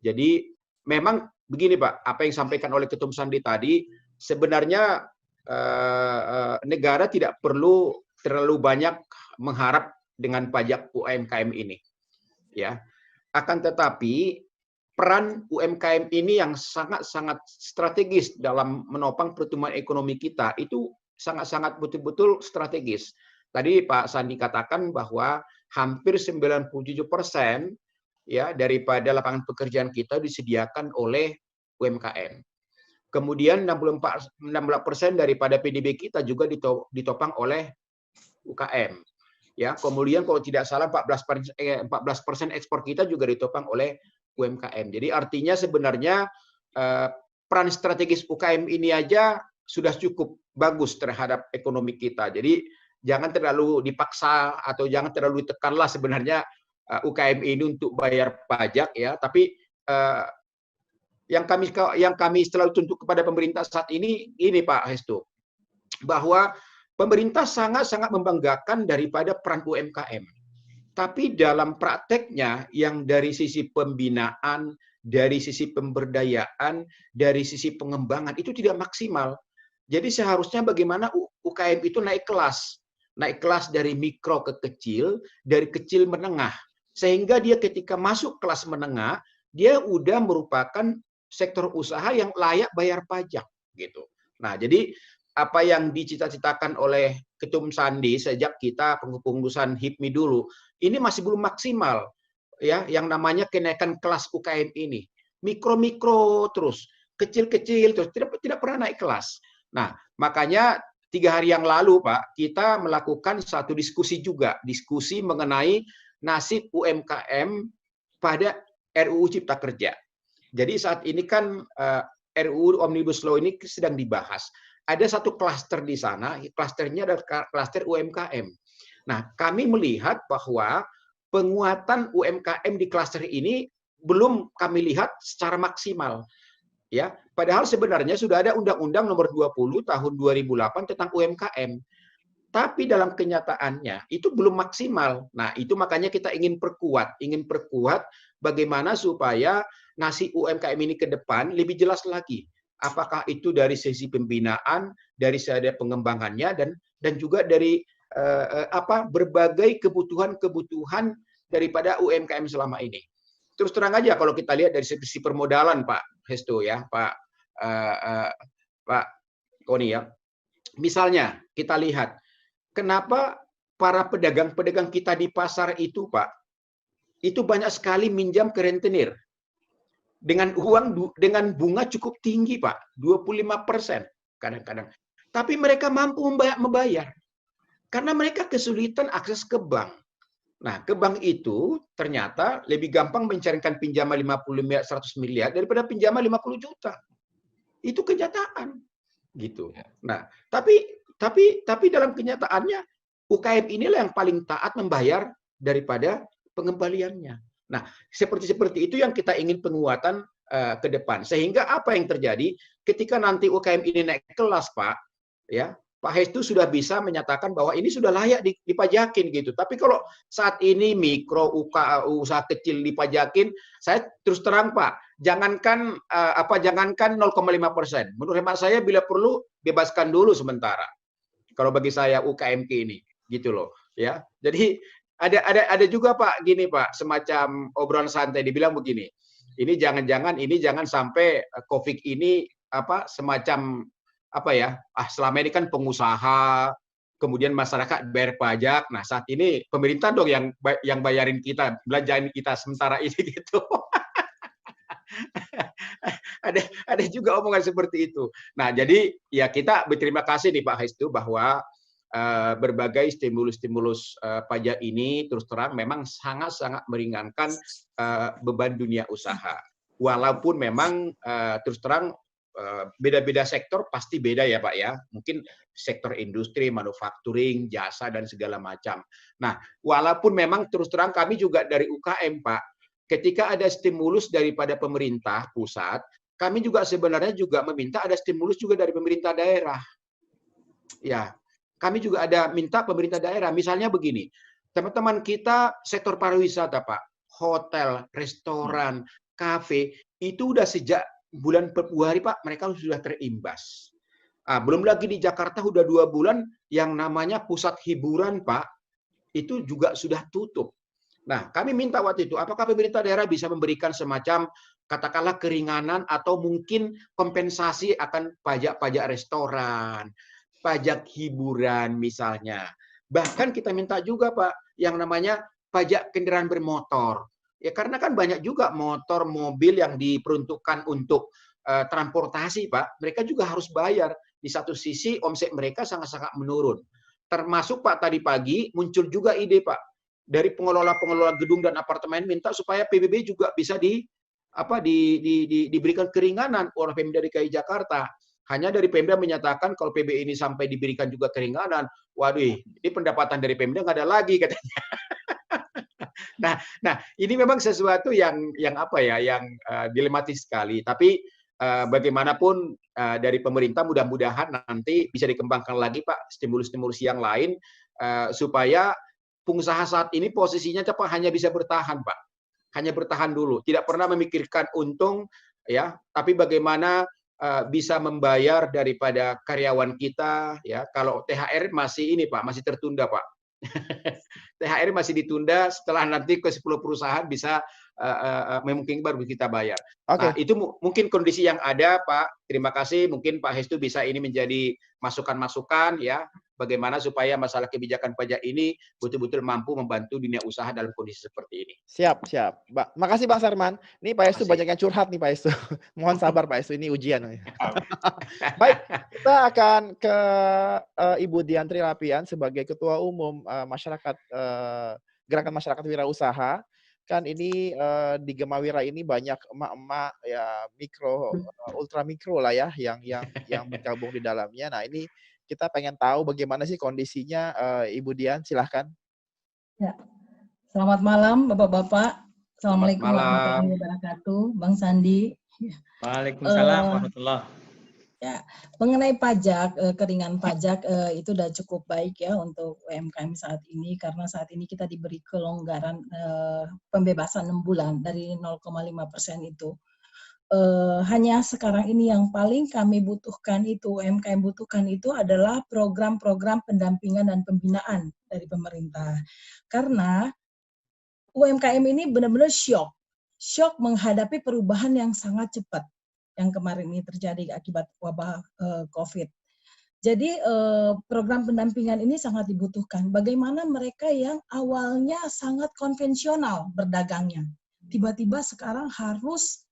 Jadi memang begini Pak, apa yang disampaikan oleh Ketum Sandi tadi, sebenarnya negara tidak perlu terlalu banyak mengharap dengan pajak UMKM ini, ya. Akan tetapi peran UMKM ini yang sangat-sangat strategis dalam menopang pertumbuhan ekonomi kita itu sangat-sangat betul-betul strategis. Tadi Pak Sandi katakan bahwa hampir 97% ya daripada lapangan pekerjaan kita disediakan oleh UMKM. Kemudian 16% daripada PDB kita juga ditopang oleh UKM. Ya, kemudian kalau tidak salah 14% ekspor kita juga ditopang oleh UMKM. Jadi artinya sebenarnya peran strategis UKM ini aja sudah cukup bagus terhadap ekonomi kita. Jadi jangan terlalu dipaksa atau jangan terlalu ditekanlah sebenarnya UKM ini untuk bayar pajak, ya. Tapi yang kami selalu tuntut kepada pemerintah saat ini Pak Hestu, bahwa pemerintah sangat-sangat membanggakan daripada peran UMKM. Tapi dalam prakteknya yang dari sisi pembinaan, dari sisi pemberdayaan, dari sisi pengembangan itu tidak maksimal. Jadi seharusnya bagaimana UKM itu naik kelas dari mikro ke kecil, dari kecil menengah, sehingga dia ketika masuk kelas menengah dia udah merupakan sektor usaha yang layak bayar pajak, gitu. Nah, jadi apa yang dicita-citakan oleh Ketum Sandi sejak kita pengurusan HIPMI dulu, ini masih belum maksimal, ya, yang namanya kenaikan kelas UKM ini. Mikro-mikro terus, kecil-kecil terus, tidak pernah naik kelas. Nah, makanya 3 hari yang lalu, Pak, kita melakukan satu diskusi juga, diskusi mengenai nasib UMKM pada RUU Cipta Kerja. Jadi saat ini kan RUU Omnibus Law ini sedang dibahas. Ada satu klaster di sana, klasternya adalah klaster UMKM. Nah, kami melihat bahwa penguatan UMKM di klaster ini belum kami lihat secara maksimal. Ya, padahal sebenarnya sudah ada Undang-Undang Nomor 20 Tahun 2008 tentang UMKM. Tapi dalam kenyataannya itu belum maksimal. Nah, itu makanya kita ingin perkuat bagaimana supaya nasib UMKM ini ke depan lebih jelas lagi. Apakah itu dari sisi pembinaan, dari sisi pengembangannya, dan juga dari berbagai kebutuhan daripada UMKM selama ini. Terus terang aja kalau kita lihat dari sisi permodalan, Pak Hestu, ya, Pak Koni, ya. Misalnya kita lihat kenapa para pedagang-pedagang kita di pasar itu, Pak, itu banyak sekali minjam ke rentenir. Dengan dengan bunga cukup tinggi, Pak, 25% kadang-kadang. Tapi mereka mampu membayar. Karena mereka kesulitan akses ke bank. Nah, ke bank itu ternyata lebih gampang mencairkan pinjaman 50 miliar, 100 miliar daripada pinjaman 50 juta. Itu kenyataan. Gitu. Nah, tapi dalam kenyataannya UKM inilah yang paling taat membayar daripada pengembaliannya. Nah, seperti itu yang kita ingin penguatan ke depan. Sehingga apa yang terjadi ketika nanti UKM ini naik kelas, Pak, ya, Pak Hestu sudah bisa menyatakan bahwa ini sudah layak dipajakin gitu. Tapi kalau saat ini mikro usaha kecil dipajakin, saya terus terang Pak, jangankan 0,5%. Menurut hemat saya bila perlu bebaskan dulu sementara. Kalau bagi saya UKMK ini, gitu loh, ya. Jadi ada juga Pak gini Pak, semacam obrolan santai dibilang begini. Ini jangan sampai Covid ini semacam selama ini kan pengusaha, kemudian masyarakat bayar pajak. Nah, saat ini pemerintah dong yang bayarin kita, belanjain kita sementara ini gitu. ada juga omongan seperti itu. Nah, jadi ya kita berterima kasih nih Pak Hestu bahwa berbagai stimulus pajak ini terus terang memang sangat-sangat meringankan beban dunia usaha. Walaupun memang terus terang beda-beda sektor pasti beda ya Pak ya. Mungkin sektor industri, manufacturing, jasa dan segala macam. Nah, walaupun memang terus terang kami juga dari UKM Pak, ketika ada stimulus daripada pemerintah pusat, kami juga sebenarnya juga meminta ada stimulus juga dari pemerintah daerah. Ya, kami juga ada minta pemerintah daerah. Misalnya begini, teman-teman kita sektor pariwisata Pak, hotel, restoran, kafe, itu udah sejak bulan Februari Pak, mereka sudah terimbas. Belum lagi di Jakarta udah 2 bulan yang namanya pusat hiburan Pak, itu juga sudah tutup. Nah, kami minta waktu itu, apakah pemerintah daerah bisa memberikan semacam katakanlah keringanan atau mungkin kompensasi akan pajak-pajak restoran, pajak hiburan misalnya. Bahkan kita minta juga Pak, yang namanya pajak kendaraan bermotor. Ya karena kan banyak juga motor, mobil yang diperuntukkan untuk transportasi, Pak. Mereka juga harus bayar. Di satu sisi omset mereka sangat-sangat menurun. Termasuk Pak tadi pagi muncul juga ide Pak dari pengelola-pengelola gedung dan apartemen minta supaya PBB juga bisa diberikan keringanan oleh Pemda DKI Jakarta. Hanya dari Pemda menyatakan kalau PB ini sampai diberikan juga keringanan, waduh, ini pendapatan dari Pemda nggak ada lagi katanya. Nah, ini memang sesuatu yang dilematis sekali. Tapi bagaimanapun dari pemerintah mudah-mudahan nanti bisa dikembangkan lagi Pak stimulus-stimulus yang lain supaya pengusaha saat ini posisinya cepat hanya bisa bertahan Pak, hanya bertahan dulu, tidak pernah memikirkan untung ya, tapi bagaimana bisa membayar daripada karyawan kita ya. Kalau THR masih ini Pak, masih tertunda Pak. THR masih ditunda setelah nanti ke 10 perusahaan bisa mungkin baru kita bayar. Okay. Nah, itu mungkin kondisi yang ada Pak. Terima kasih. Mungkin Pak Hestu bisa ini menjadi masukan-masukan ya. Bagaimana supaya masalah kebijakan pajak ini betul-betul mampu membantu dunia usaha dalam kondisi seperti ini. Siap. Makasih Bang Sarman. Nih Pak Hestu banyak yang curhat nih Pak Hestu. Mohon sabar Pak Hestu, ini ujian. Baik, kita akan ke Ibu Diantri Lapian sebagai Ketua Umum Gerakan Masyarakat Wirausaha. Kan ini di Gemawira ini banyak emak-emak ya mikro, ultra mikro lah ya yang bergabung di dalamnya. Nah ini kita pengen tahu bagaimana sih kondisinya, Ibu Dian, silahkan. Ya. Selamat malam Bapak-Bapak. Assalamualaikum warahmatullahi wabarakatuh. Bang Sandi. Waalaikumsalam warahmatullahi. Ya, mengenai pajak, keringan pajak itu udah cukup baik ya untuk UMKM saat ini karena saat ini kita diberi kelonggaran pembebasan 6 bulan dari 0,5% itu. Hanya sekarang ini yang paling kami butuhkan itu, UMKM butuhkan itu adalah program-program pendampingan dan pembinaan dari pemerintah. Karena UMKM ini benar-benar syok menghadapi perubahan yang sangat cepat yang kemarin ini terjadi akibat wabah COVID. Jadi program pendampingan ini sangat dibutuhkan. Bagaimana mereka yang awalnya sangat konvensional berdagangnya, tiba-tiba sekarang harus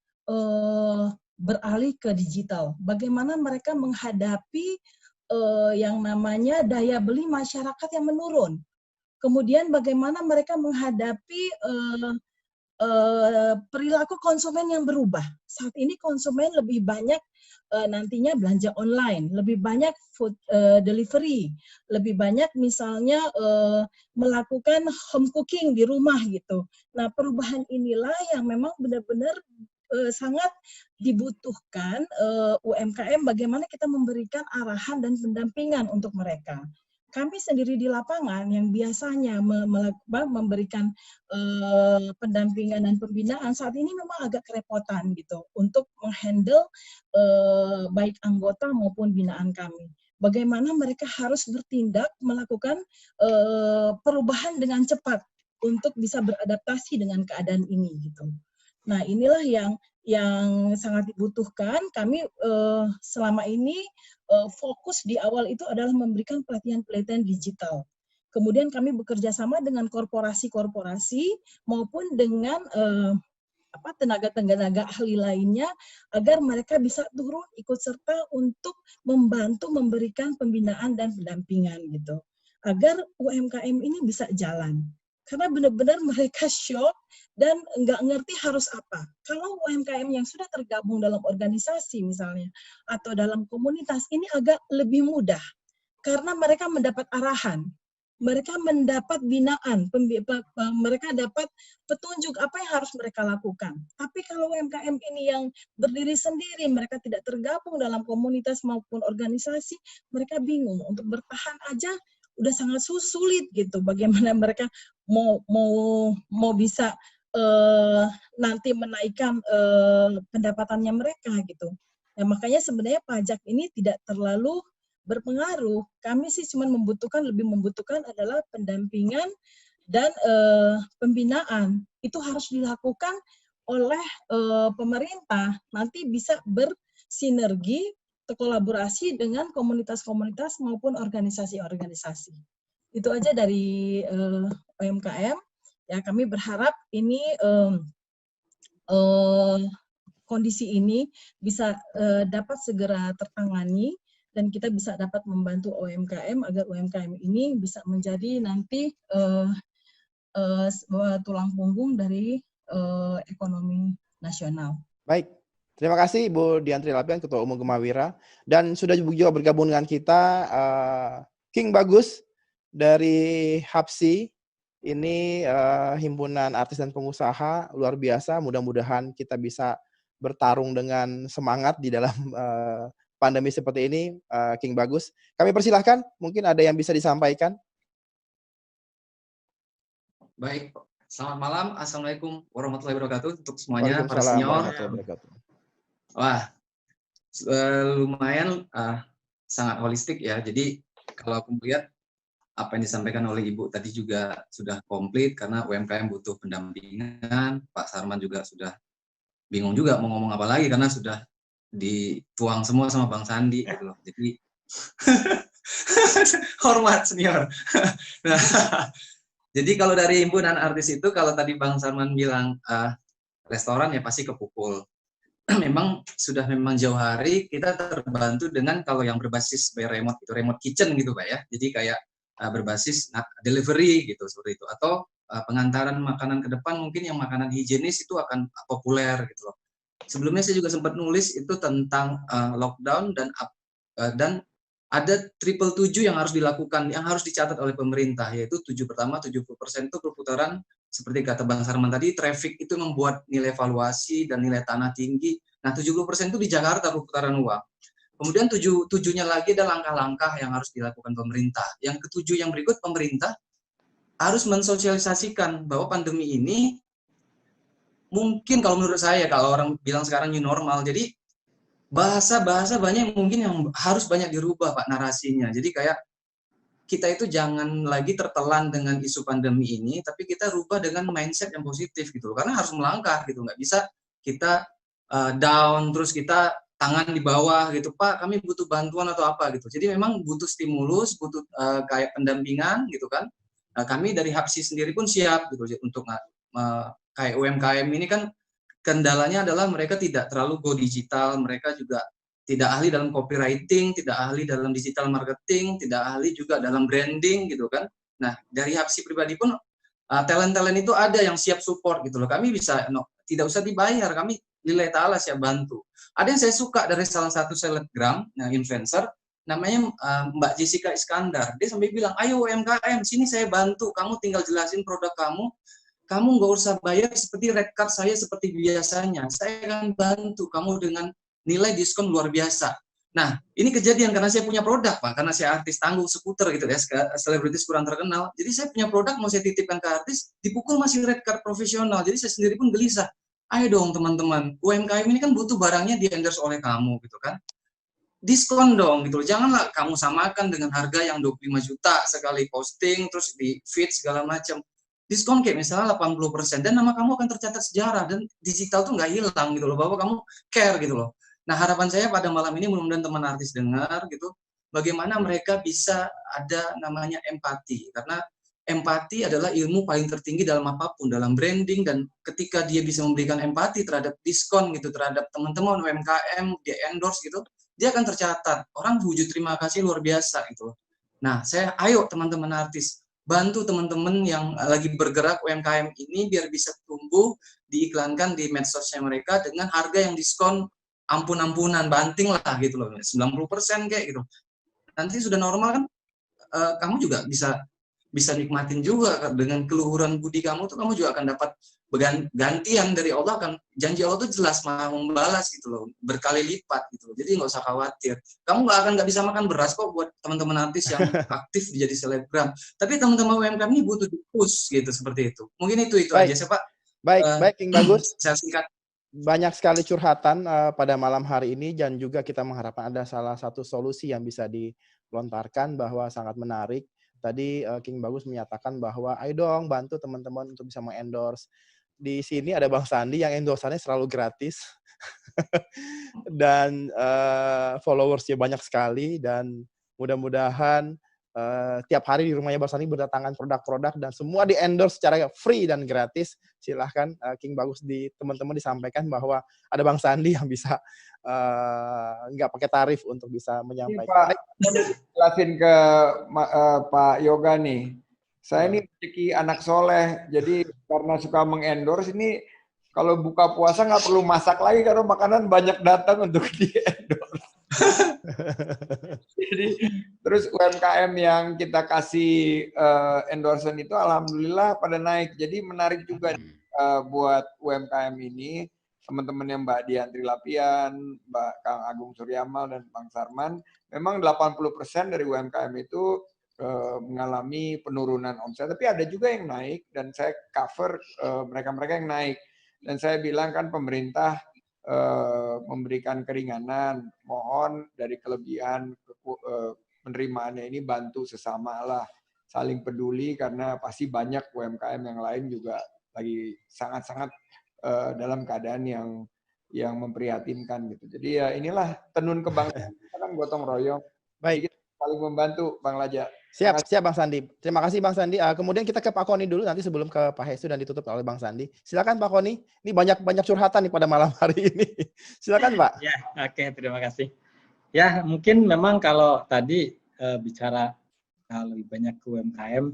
beralih ke digital. Bagaimana mereka menghadapi yang namanya daya beli masyarakat yang menurun. kemudian bagaimana mereka menghadapi perilaku konsumen yang berubah. Saat ini konsumen lebih banyak nantinya belanja online, lebih banyak food delivery, lebih banyak misalnya melakukan home cooking di rumah gitu. Nah, perubahan inilah yang memang benar-benar sangat dibutuhkan UMKM, bagaimana kita memberikan arahan dan pendampingan untuk mereka. Kami sendiri di lapangan yang biasanya memberikan pendampingan dan pembinaan saat ini memang agak kerepotan gitu untuk menghandle baik anggota maupun binaan kami. Bagaimana mereka harus bertindak melakukan perubahan dengan cepat untuk bisa beradaptasi dengan keadaan ini gitu. Nah, inilah yang sangat dibutuhkan. Kami selama ini fokus di awal itu adalah memberikan pelatihan-pelatihan digital. Kemudian kami bekerja sama dengan korporasi-korporasi maupun dengan tenaga-tenaga ahli lainnya agar mereka bisa turun ikut serta untuk membantu memberikan pembinaan dan pendampingan gitu. Agar UMKM ini bisa jalan. Karena benar-benar mereka shock dan nggak ngerti harus apa. Kalau UMKM yang sudah tergabung dalam organisasi misalnya, atau dalam komunitas, ini agak lebih mudah. Karena mereka mendapat arahan, mereka mendapat binaan, mereka dapat petunjuk apa yang harus mereka lakukan. Tapi kalau UMKM ini yang berdiri sendiri, mereka tidak tergabung dalam komunitas maupun organisasi, mereka bingung. Untuk bertahan aja udah sangat sulit gitu. Bagaimana mereka mau bisa nanti menaikkan pendapatannya mereka gitu. Nah, makanya sebenarnya pajak ini tidak terlalu berpengaruh. Kami sih cuma lebih membutuhkan adalah pendampingan dan pembinaan. Itu harus dilakukan oleh pemerintah. Nanti bisa bersinergi, kolaborasi dengan komunitas-komunitas maupun organisasi-organisasi. Itu aja dari UMKM. Ya, kami berharap ini kondisi ini bisa dapat segera tertangani dan kita bisa dapat membantu UMKM agar UMKM ini bisa menjadi nanti tulang punggung dari ekonomi nasional. Baik, terima kasih Ibu Diantri Lapian, Ketua Umum Gemawira, dan sudah juga bergabung dengan kita King Bagus dari HAPSI. Ini himpunan artis dan pengusaha luar biasa. Mudah-mudahan kita bisa bertarung dengan semangat di dalam pandemi seperti ini, King Bagus. Kami persilahkan, mungkin ada yang bisa disampaikan. Baik, selamat malam. Assalamualaikum warahmatullahi wabarakatuh untuk semuanya, para senior. Wah, lumayan sangat holistik ya. Jadi kalau aku melihat apa yang disampaikan oleh Ibu tadi juga sudah komplit, karena UMKM butuh pendampingan. Pak Sarman juga sudah bingung juga mau ngomong apa lagi karena sudah dituang semua sama Bang Sandi gitu loh. Jadi hormat senior. Nah, jadi kalau dari himpunan artis itu, kalau tadi Bang Sarman bilang restoran ya pasti kepukul. Memang sudah jauh hari kita terbantu dengan kalau yang berbasis by remote itu remote kitchen gitu Pak ya. Jadi kayak berbasis delivery gitu seperti itu, atau pengantaran makanan ke depan mungkin yang makanan higienis itu akan populer gitu loh. Sebelumnya saya juga sempat nulis itu tentang lockdown dan ada 777 yang harus dilakukan, yang harus dicatat oleh pemerintah, yaitu 7 pertama 70% itu perputaran seperti kata Bang Sarman tadi, traffic itu membuat nilai valuasi dan nilai tanah tinggi. Nah, 70% itu di Jakarta perputaran uang. Kemudian tujuhnya lagi ada langkah-langkah yang harus dilakukan pemerintah. Yang ketujuh yang berikut, pemerintah harus mensosialisasikan bahwa pandemi ini mungkin kalau menurut saya, kalau orang bilang sekarang new normal, jadi bahasa-bahasa banyak mungkin yang harus banyak dirubah Pak narasinya. Jadi kayak kita itu jangan lagi tertelan dengan isu pandemi ini, tapi kita rubah dengan mindset yang positif gitu. Karena harus melangkah gitu, nggak bisa kita down terus kita tangan di bawah gitu, Pak kami butuh bantuan atau apa gitu. Jadi memang butuh stimulus, butuh kayak pendampingan gitu kan. Kami dari HAPSI sendiri pun siap gitu untuk kayak UMKM ini kan kendalanya adalah mereka tidak terlalu go digital, mereka juga tidak ahli dalam copywriting, tidak ahli dalam digital marketing, tidak ahli juga dalam branding gitu kan. Nah, dari Hapsi pribadi pun talent-talent itu ada yang siap support gitu loh. Kami bisa tidak usah dibayar, kami lillahi ta'ala siap bantu. Ada yang saya suka dari salah satu selebgram, influencer, namanya Mbak Jessica Iskandar. Dia sampai bilang, ayo UMKM, sini saya bantu, kamu tinggal jelasin produk kamu nggak usah bayar seperti red card saya seperti biasanya. Saya akan bantu kamu dengan nilai diskon luar biasa. Nah, ini kejadian karena saya punya produk, Pak. Karena saya artis tanggung seputar gitu ya, selebritis kurang terkenal. Jadi saya punya produk, mau saya titipkan ke artis, dipukul masih red card profesional. Jadi saya sendiri pun gelisah. Ayo dong teman-teman, UMKM ini kan butuh barangnya di-endorse oleh kamu gitu kan. Diskon dong gitu. Janganlah kamu samakan dengan harga yang 25 juta sekali posting, terus di feed segala macam. Diskon kayak misalnya 80% dan nama kamu akan tercatat sejarah dan digital tuh nggak hilang gitu loh, bahwa kamu care gitu loh. Nah, harapan saya pada malam ini, mudah-mudahan teman artis dengar gitu, bagaimana mereka bisa ada namanya empati. Karena empati adalah ilmu paling tertinggi dalam apapun, dalam branding, dan ketika dia bisa memberikan empati terhadap diskon gitu, terhadap teman-teman UMKM, dia endorse gitu, dia akan tercatat. Orang wujud terima kasih luar biasa gitu. Nah, ayo teman-teman artis, bantu teman-teman yang lagi bergerak UMKM ini biar bisa tumbuh, diiklankan di medsosnya mereka dengan harga yang diskon ampun-ampunan, banting lah gitu loh, 90% kayak gitu. Nanti sudah normal kan, kamu juga bisa nikmatin juga dengan keluhuran budi kamu tuh, kamu juga akan dapat gantian dari Allah, kan janji Allah tuh jelas mau membalas gitu loh, berkali lipat gitu loh. Jadi nggak usah khawatir, kamu nggak bisa makan beras kok buat teman-teman artis yang aktif jadi selebgram. Tapi teman-teman UMKM ini butuh di-push gitu, seperti itu. Mungkin itu aja sih Pak. Baik, King Bagus. Saya singkat. Banyak sekali curhatan pada malam hari ini, dan juga kita mengharapkan ada salah satu solusi yang bisa dilontarkan bahwa sangat menarik. Tadi King Bagus menyatakan bahwa ayo dong bantu teman-teman untuk bisa mengendorse. Di sini ada Bang Sandi yang endorsannya selalu gratis dan followersnya banyak sekali, dan mudah-mudahan tiap hari di rumahnya Bang Sandi berdatangan produk-produk dan semua di-endorse secara free dan gratis. Silahkan King Bagus teman-teman disampaikan bahwa ada Bang Sandi yang bisa nggak pakai tarif untuk bisa menyampaikan. Pak, jelasin ke Pak Yoga nih. Saya ini rezeki anak soleh, jadi karena suka mengendorse ini, kalau buka puasa nggak perlu masak lagi karena makanan banyak datang untuk di-endorse. Jadi terus UMKM yang kita kasih endorsement itu alhamdulillah pada naik. Jadi menarik juga buat UMKM ini, teman-teman yang Mbak Diantri Lapian, Mbak Kang Agung Suryamal, dan Bang Sarman, memang 80% dari UMKM itu mengalami penurunan omset. Tapi ada juga yang naik, dan saya cover mereka-mereka yang naik. Dan saya bilang kan pemerintah memberikan keringanan, mohon dari kelebihan penerimaannya ini bantu sesama lah, saling peduli, karena pasti banyak UMKM yang lain juga lagi sangat-sangat dalam keadaan yang memprihatinkan gitu. Jadi ya inilah tenun kebangsaan, kita kan gotong royong. Baik. Kita saling membantu, Bang Laja. Siap Bang Sandi. Terima kasih Bang Sandi. Kemudian kita ke Pak Koni dulu nanti sebelum ke Pak Hestu dan ditutup oleh Bang Sandi. Silakan Pak Koni. Ini banyak curhatan nih pada malam hari ini. Silakan Pak. Ya, oke, terima kasih. Ya, mungkin memang kalau tadi bicara lebih banyak ke UMKM,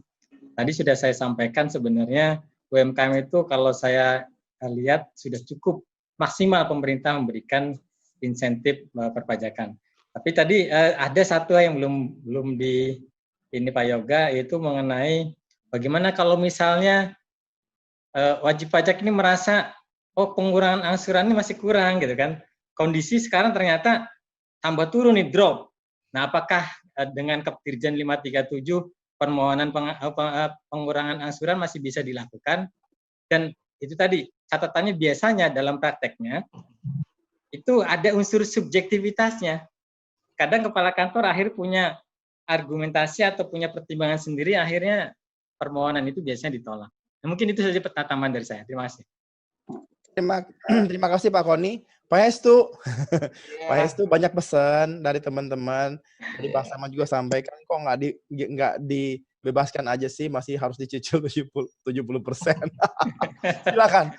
tadi sudah saya sampaikan sebenarnya UMKM itu kalau saya lihat sudah cukup maksimal pemerintah memberikan insentif perpajakan. Tapi tadi ada satu yang belum di ini Pak Yoga, yaitu mengenai bagaimana kalau misalnya wajib pajak ini merasa pengurangan angsuran ini masih kurang gitu kan. Kondisi sekarang ternyata tambah turun nih, drop. Nah, apakah dengan Kepdirjen 537 permohonan pengurangan angsuran masih bisa dilakukan? Dan itu tadi catatannya biasanya dalam prakteknya itu ada unsur subjektivitasnya. Kadang kepala kantor akhir punya argumentasi atau punya pertimbangan sendiri, akhirnya permohonan itu biasanya ditolak. Nah, mungkin itu saja pertanyaan dari saya. Terima kasih. Terima kasih Pak Koni. Pak Hestu, Pak Hestu banyak pesan dari teman-teman. Tadi Bang Sama juga sampaikan kok nggak dibebaskan aja sih, masih harus dicicil 70%.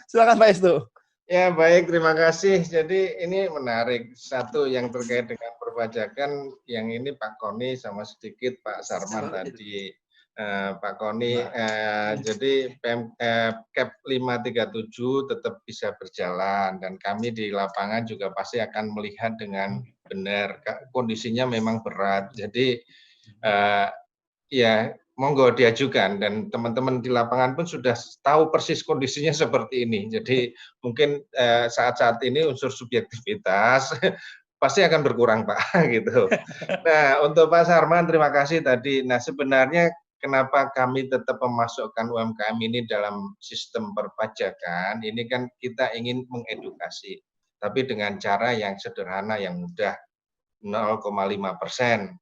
Silakan Pak Hestu. Ya baik, terima kasih. Jadi ini menarik. Satu yang terkait dengan perpajakan, yang ini Pak Koni sama sedikit Pak Sarman tadi Pak Koni, jadi CAP 537 tetap bisa berjalan dan kami di lapangan juga pasti akan melihat dengan benar. Kondisinya memang berat, jadi ya monggo diajukan dan teman-teman di lapangan pun sudah tahu persis kondisinya seperti ini. Jadi mungkin saat-saat ini unsur subjektivitas pasti akan berkurang Pak gitu. Nah untuk Pak Sarman terima kasih tadi. Nah sebenarnya kenapa kami tetap memasukkan UMKM ini dalam sistem perpajakan, ini kan kita ingin mengedukasi, tapi dengan cara yang sederhana, yang mudah, 0,5%.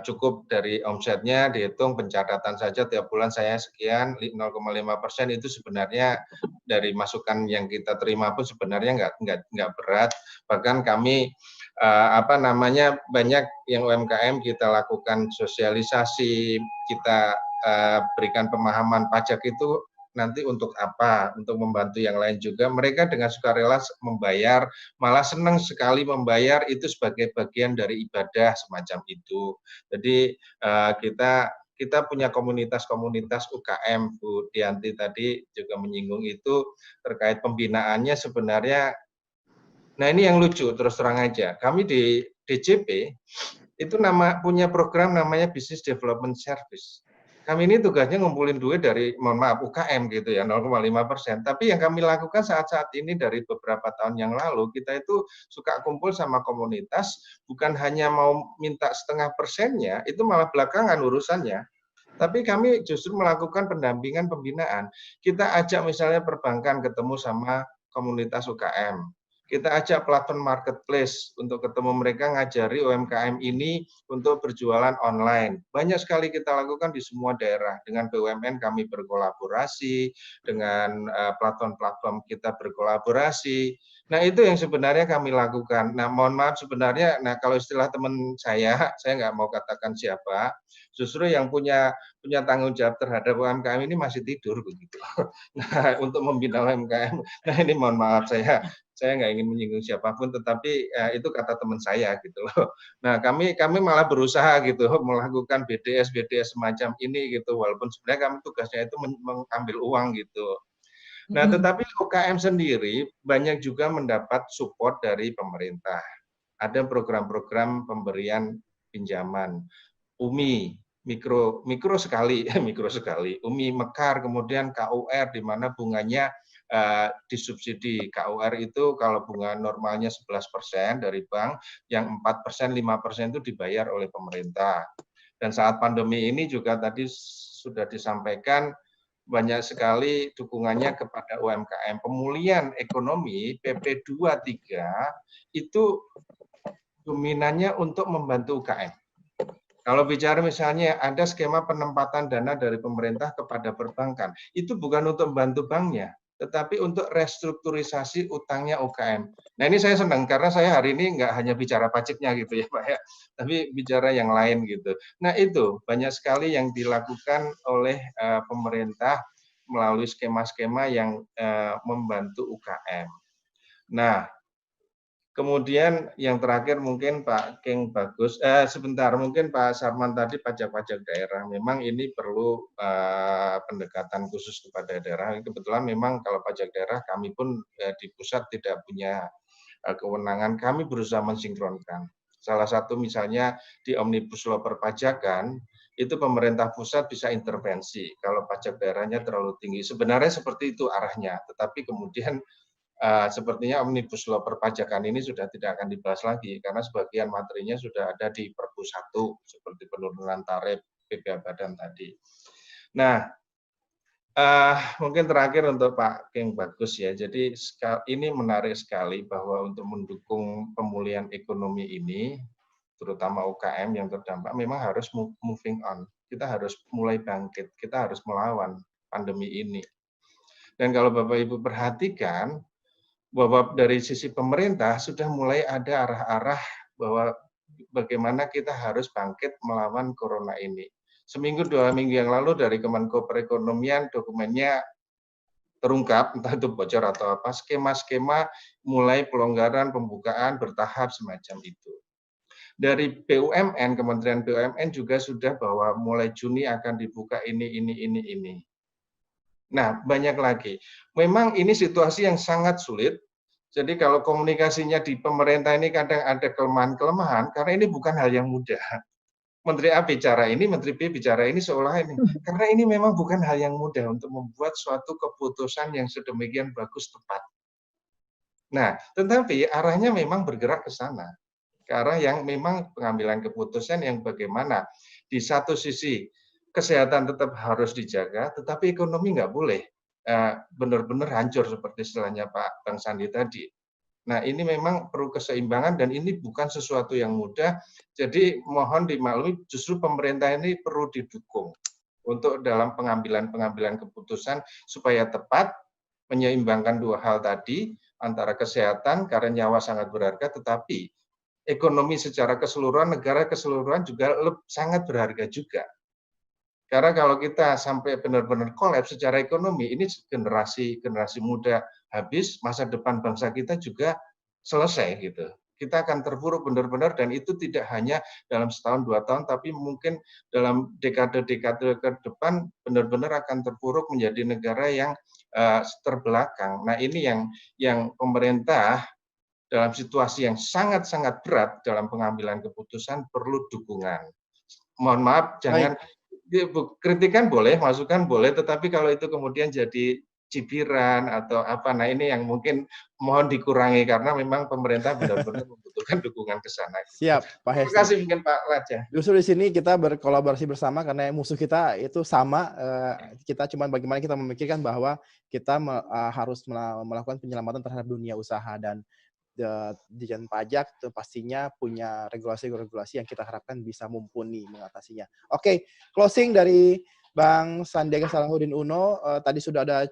Cukup dari omsetnya dihitung pencatatan saja tiap bulan saya sekian, 0,5% itu sebenarnya dari masukan yang kita terima pun sebenarnya nggak berat. Bahkan kami banyak yang UMKM kita lakukan sosialisasi, kita berikan pemahaman pajak itu nanti untuk apa, untuk membantu yang lain juga. Mereka dengan sukarela membayar, malah senang sekali membayar itu sebagai bagian dari ibadah semacam itu. Jadi kita punya komunitas-komunitas UKM, Bu Dianti tadi juga menyinggung itu terkait pembinaannya sebenarnya. Nah ini yang lucu, terus terang aja. Kami di DJP itu punya program namanya Business Development Service. Kami ini tugasnya ngumpulin duit dari, mohon maaf, UKM gitu ya, 0,5%. Tapi yang kami lakukan saat-saat ini dari beberapa tahun yang lalu, kita itu suka kumpul sama komunitas, bukan hanya mau minta 0,5%-nya, itu malah belakangan urusannya. Tapi kami justru melakukan pendampingan pembinaan. Kita ajak misalnya perbankan ketemu sama komunitas UKM. Kita ajak platform marketplace untuk ketemu mereka, ngajari UMKM ini untuk berjualan online. Banyak sekali kita lakukan di semua daerah. Dengan BUMN kami berkolaborasi, dengan platform-platform kita berkolaborasi. Nah itu yang sebenarnya kami lakukan. Nah mohon maaf sebenarnya, kalau istilah teman saya nggak mau katakan siapa, justru yang punya tanggung jawab terhadap UMKM ini masih tidur begitu. Nah untuk membina UMKM, nah ini mohon maaf saya nggak ingin menyinggung siapapun, tetapi itu kata teman saya gitu loh. Nah kami malah berusaha gitu melakukan BDS semacam ini gitu, walaupun sebenarnya kami tugasnya itu mengambil uang gitu. Nah tetapi UKM sendiri banyak juga mendapat support dari pemerintah. Ada program-program pemberian pinjaman, UMI, mikro sekali, UMI Mekar, kemudian KUR di mana bunganya disubsidi. KUR itu kalau bunga normalnya 11% dari bank, yang 4%, 5% itu dibayar oleh pemerintah. Dan saat pandemi ini juga tadi sudah disampaikan banyak sekali dukungannya kepada UMKM. Pemulihan ekonomi PP 23 itu dominannya untuk membantu UKM. Kalau bicara misalnya ada skema penempatan dana dari pemerintah kepada perbankan, itu bukan untuk membantu banknya, tetapi untuk restrukturisasi utangnya UKM. Nah ini saya senang karena saya hari ini nggak hanya bicara pajaknya gitu ya Pak ya, tapi bicara yang lain gitu. Nah itu banyak sekali yang dilakukan oleh pemerintah melalui skema-skema yang membantu UKM. Nah kemudian yang terakhir mungkin Pak King Bagus, sebentar mungkin Pak Sarman tadi pajak-pajak daerah, memang ini perlu pendekatan khusus kepada daerah. Kebetulan memang kalau pajak daerah kami pun di pusat tidak punya kewenangan, kami berusaha mensinkronkan. Salah satu misalnya di Omnibus Law perpajakan, itu pemerintah pusat bisa intervensi kalau pajak daerahnya terlalu tinggi. Sebenarnya seperti itu arahnya, tetapi kemudian sepertinya Omnibus Law perpajakan ini sudah tidak akan dibahas lagi karena sebagian materinya sudah ada di Perpu 1 seperti penurunan tarif BPH Badan tadi. Nah, mungkin terakhir untuk Pak King Bagus ya. Jadi ini menarik sekali bahwa untuk mendukung pemulihan ekonomi ini, terutama UKM yang terdampak, memang harus moving on. Kita harus mulai bangkit, kita harus melawan pandemi ini. Dan kalau Bapak Ibu perhatikan, bahwa dari sisi pemerintah sudah mulai ada arah-arah bahwa bagaimana kita harus bangkit melawan corona ini. Seminggu, 2 minggu yang lalu dari Kemenko Perekonomian dokumennya terungkap, entah itu bocor atau apa, skema-skema mulai pelonggaran, pembukaan bertahap semacam itu. Dari BUMN, Kementerian BUMN juga sudah bahwa mulai Juni akan dibuka ini. Nah, banyak lagi. Memang ini situasi yang sangat sulit. Jadi kalau komunikasinya di pemerintah ini kadang ada kelemahan-kelemahan, karena ini bukan hal yang mudah. Menteri A bicara ini, Menteri B bicara ini seolah ini. Karena ini memang bukan hal yang mudah untuk membuat suatu keputusan yang sedemikian bagus tepat. Nah, tetapi arahnya memang bergerak ke sana. Ke arah yang memang pengambilan keputusan yang bagaimana. Di satu sisi, kesehatan tetap harus dijaga, tetapi ekonomi nggak boleh benar-benar hancur seperti istilahnya Pak Bang Sandi tadi. Nah, ini memang perlu keseimbangan dan ini bukan sesuatu yang mudah. Jadi mohon dimaklumi, justru pemerintah ini perlu didukung untuk dalam pengambilan keputusan supaya tepat, menyeimbangkan dua hal tadi, antara kesehatan karena nyawa sangat berharga, tetapi ekonomi secara keseluruhan, negara keseluruhan juga sangat berharga juga. Karena kalau kita sampai benar-benar kolaps secara ekonomi, ini generasi muda habis, masa depan bangsa kita juga selesai gitu. Kita akan terpuruk benar-benar dan itu tidak hanya dalam setahun 2 tahun, tapi mungkin dalam dekade-dekade ke depan benar-benar akan terpuruk menjadi negara yang terbelakang. Nah ini yang pemerintah dalam situasi yang sangat-sangat berat dalam pengambilan keputusan perlu dukungan. Mohon maaf, jangan kritikan boleh, masukan boleh, tetapi kalau itu kemudian jadi cibiran atau apa, nah ini yang mungkin mohon dikurangi karena memang pemerintah benar-benar membutuhkan dukungan ke sana. Siap, Pak Hesti. Terima kasih mungkin Pak Raja. Justru di sini kita berkolaborasi bersama karena musuh kita itu sama. Kita cuma bagaimana kita memikirkan bahwa kita harus melakukan penyelamatan terhadap dunia usaha dan Dijen Pajak itu pastinya punya regulasi-regulasi yang kita harapkan bisa mumpuni mengatasinya. Oke, closing dari Bang Sandiaga Salahuddin Uno. Tadi sudah ada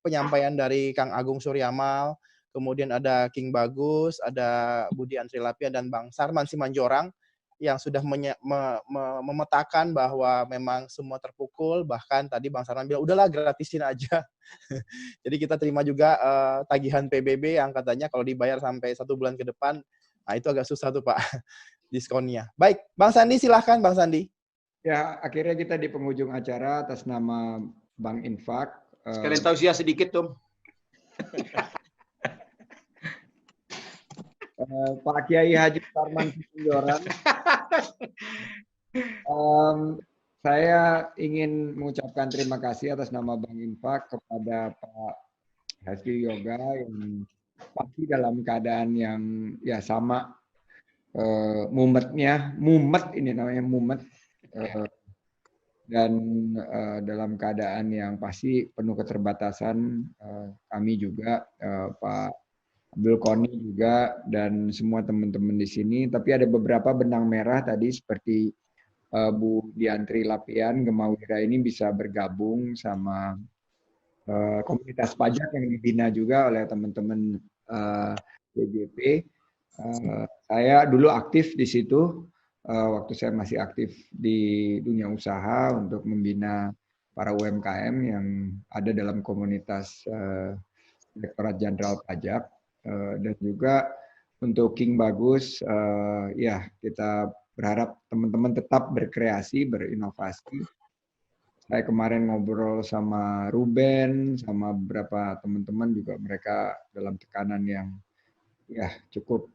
penyampaian dari Kang Agung Suryamal, kemudian ada King Bagus, ada Budi Antri Lapian, dan Bang Sarman Simanjorang yang sudah memetakan bahwa memang semua terpukul, bahkan tadi Bang Sarman bilang, udahlah gratisin aja. Jadi kita terima juga tagihan PBB yang katanya kalau dibayar sampai 1 bulan ke depan, nah itu agak susah tuh Pak, diskonnya. Baik, Bang Sandi silahkan Bang Sandi. Ya, akhirnya kita di penghujung acara atas nama Bank Infak. Sekalian tausiah sedikit Tom. Pak Kiai Haji Sarman Simanjorang. Saya ingin mengucapkan terima kasih atas nama Bank Infak kepada Pak Hesti Yoga yang pasti dalam keadaan yang ya sama mumet ini namanya mumet dan dalam keadaan yang pasti penuh keterbatasan. Kami juga Pak Abdul Koni juga dan semua teman-teman di sini. Tapi ada beberapa benang merah tadi seperti Bu Diantri Lapian, Gemawira ini bisa bergabung sama komunitas pajak yang dibina juga oleh teman-teman BJP. Saya dulu aktif di situ waktu saya masih aktif di dunia usaha untuk membina para UMKM yang ada dalam komunitas Direktorat Jenderal Pajak. Dan juga untuk King Bagus, ya kita berharap teman-teman tetap berkreasi, berinovasi. Saya kemarin ngobrol sama Ruben, sama beberapa teman-teman juga mereka dalam tekanan yang ya cukup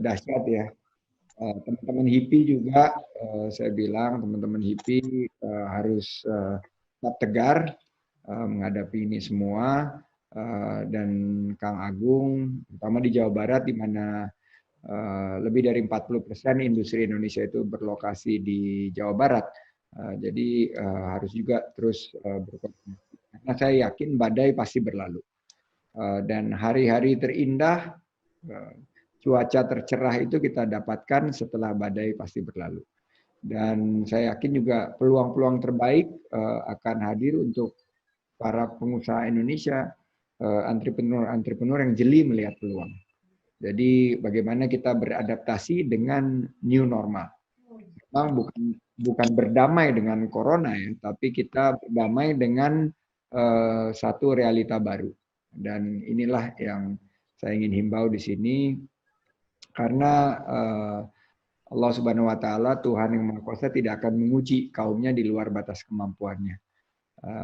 dahsyat ya. Teman-teman HIPI juga, saya bilang teman-teman HIPI harus tetap tegar menghadapi ini semua. Dan Kang Agung, terutama di Jawa Barat, di mana lebih dari 40% industri Indonesia itu berlokasi di Jawa Barat. Jadi harus juga terus berkoordinasi. Karena saya yakin badai pasti berlalu. Dan hari-hari terindah, cuaca tercerah itu kita dapatkan setelah badai pasti berlalu. Dan saya yakin juga peluang-peluang terbaik akan hadir untuk para pengusaha Indonesia, entrepreneur yang jeli melihat peluang. Jadi bagaimana kita beradaptasi dengan new normal. Memang bukan berdamai dengan corona ya, tapi kita berdamai dengan satu realita baru. Dan inilah yang saya ingin himbau di sini. Karena Allah Subhanahu wa Ta'ala, Tuhan yang Maha Kuasa, tidak akan menguji kaumnya di luar batas kemampuannya.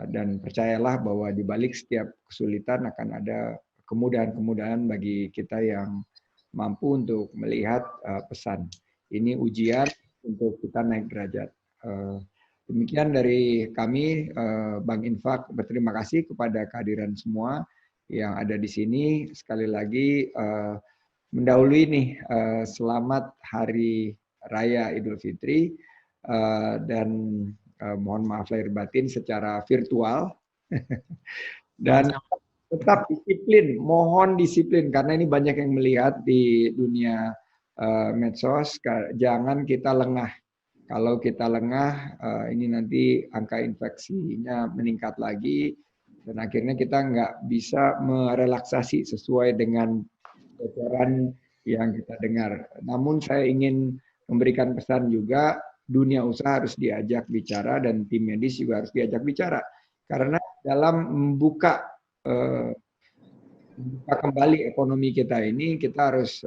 Dan percayalah bahwa di balik setiap kesulitan akan ada kemudahan-kemudahan bagi kita yang mampu untuk melihat pesan. Ini ujian untuk kita naik derajat. Demikian dari kami, Bank Infak berterima kasih kepada kehadiran semua yang ada di sini. Sekali lagi mendahului nih, selamat Hari Raya Idul Fitri, dan mohon maaf lahir batin secara virtual. Dan tetap disiplin, mohon disiplin, karena ini banyak yang melihat di dunia medsos, jangan kita lengah. Kalau kita lengah, ini nanti angka infeksinya meningkat lagi, dan akhirnya kita nggak bisa merelaksasi sesuai dengan bocoran yang kita dengar. Namun saya ingin memberikan pesan juga, dunia usaha harus diajak bicara dan tim medis juga harus diajak bicara. Karena dalam membuka kembali ekonomi kita ini, kita harus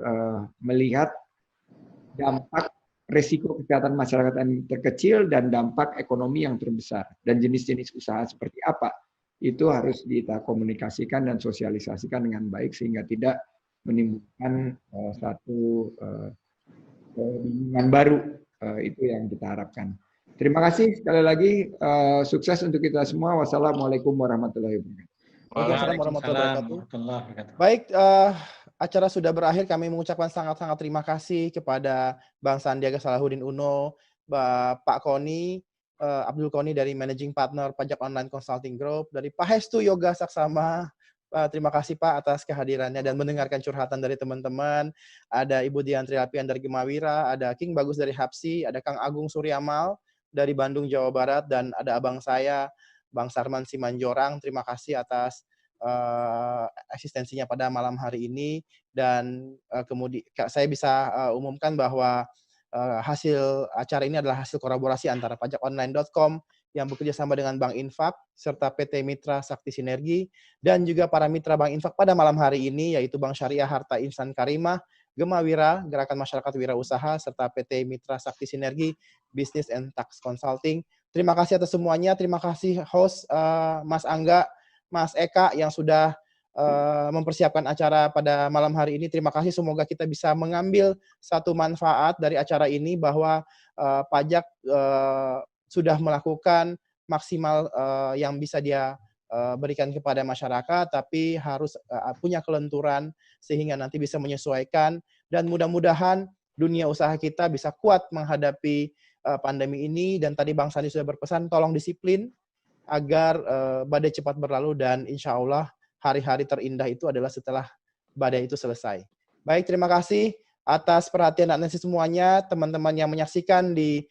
melihat dampak resiko kesehatan masyarakat yang terkecil dan dampak ekonomi yang terbesar. Dan jenis-jenis usaha seperti apa, itu harus kita komunikasikan dan sosialisasikan dengan baik sehingga tidak menimbulkan satu kebingungan baru. Itu yang kita harapkan. Terima kasih sekali lagi, sukses untuk kita semua. Wassalamualaikum warahmatullahi wabarakatuh. Waalaikumsalam warahmatullahi wabarakatuh. Baik, acara sudah berakhir. Kami mengucapkan sangat-sangat terima kasih kepada Bang Sandiaga Salahuddin Uno, Pak Koni, Abdul Koni dari Managing Partner Pajak Online Consulting Group, dari Pak Hestu Yoga Saksama. Terima kasih Pak atas kehadirannya dan mendengarkan curhatan dari teman-teman. Ada Ibu Diantri Alpian dari Gemawira, ada King Bagus dari Hapsi, ada Kang Agung Suryamal dari Bandung, Jawa Barat, dan ada abang saya, Bang Sarman Simanjorang. Terima kasih atas eksistensinya pada malam hari ini. Dan kemudian saya bisa umumkan bahwa hasil acara ini adalah hasil kolaborasi antara pajakonline.com yang bekerja sama dengan Bank Infak, serta PT Mitra Sakti Sinergi, dan juga para mitra Bank Infak pada malam hari ini, yaitu Bank Syariah Harta Insan Karimah, Gemawira, Gerakan Masyarakat Wirausaha, serta PT Mitra Sakti Sinergi, Business and Tax Consulting. Terima kasih atas semuanya. Terima kasih host Mas Angga, Mas Eka yang sudah mempersiapkan acara pada malam hari ini. Terima kasih. Semoga kita bisa mengambil satu manfaat dari acara ini, bahwa pajak sudah melakukan maksimal yang bisa dia berikan kepada masyarakat, tapi harus punya kelenturan sehingga nanti bisa menyesuaikan, dan mudah-mudahan dunia usaha kita bisa kuat menghadapi pandemi ini. Dan tadi Bang Sandi sudah berpesan, tolong disiplin agar badai cepat berlalu, dan insya Allah hari-hari terindah itu adalah setelah badai itu selesai. Baik, terima kasih atas perhatian dan atensi semuanya, teman-teman yang menyaksikan di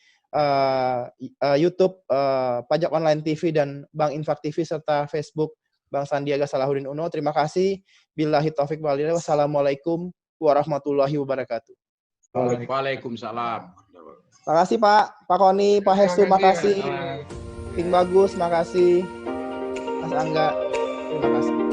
YouTube Pajak Online TV dan Bank Infak TV, serta Facebook Bang Sandiaga Salahuddin Uno. Terima kasih. Billahi taufik wal hidayah. Wassalamualaikum warahmatullahi wabarakatuh. Waalaikumsalam. Terima kasih Pak Koni, Pak Hestu, makasih. King Bagus, makasih. Mas Angga, terima kasih.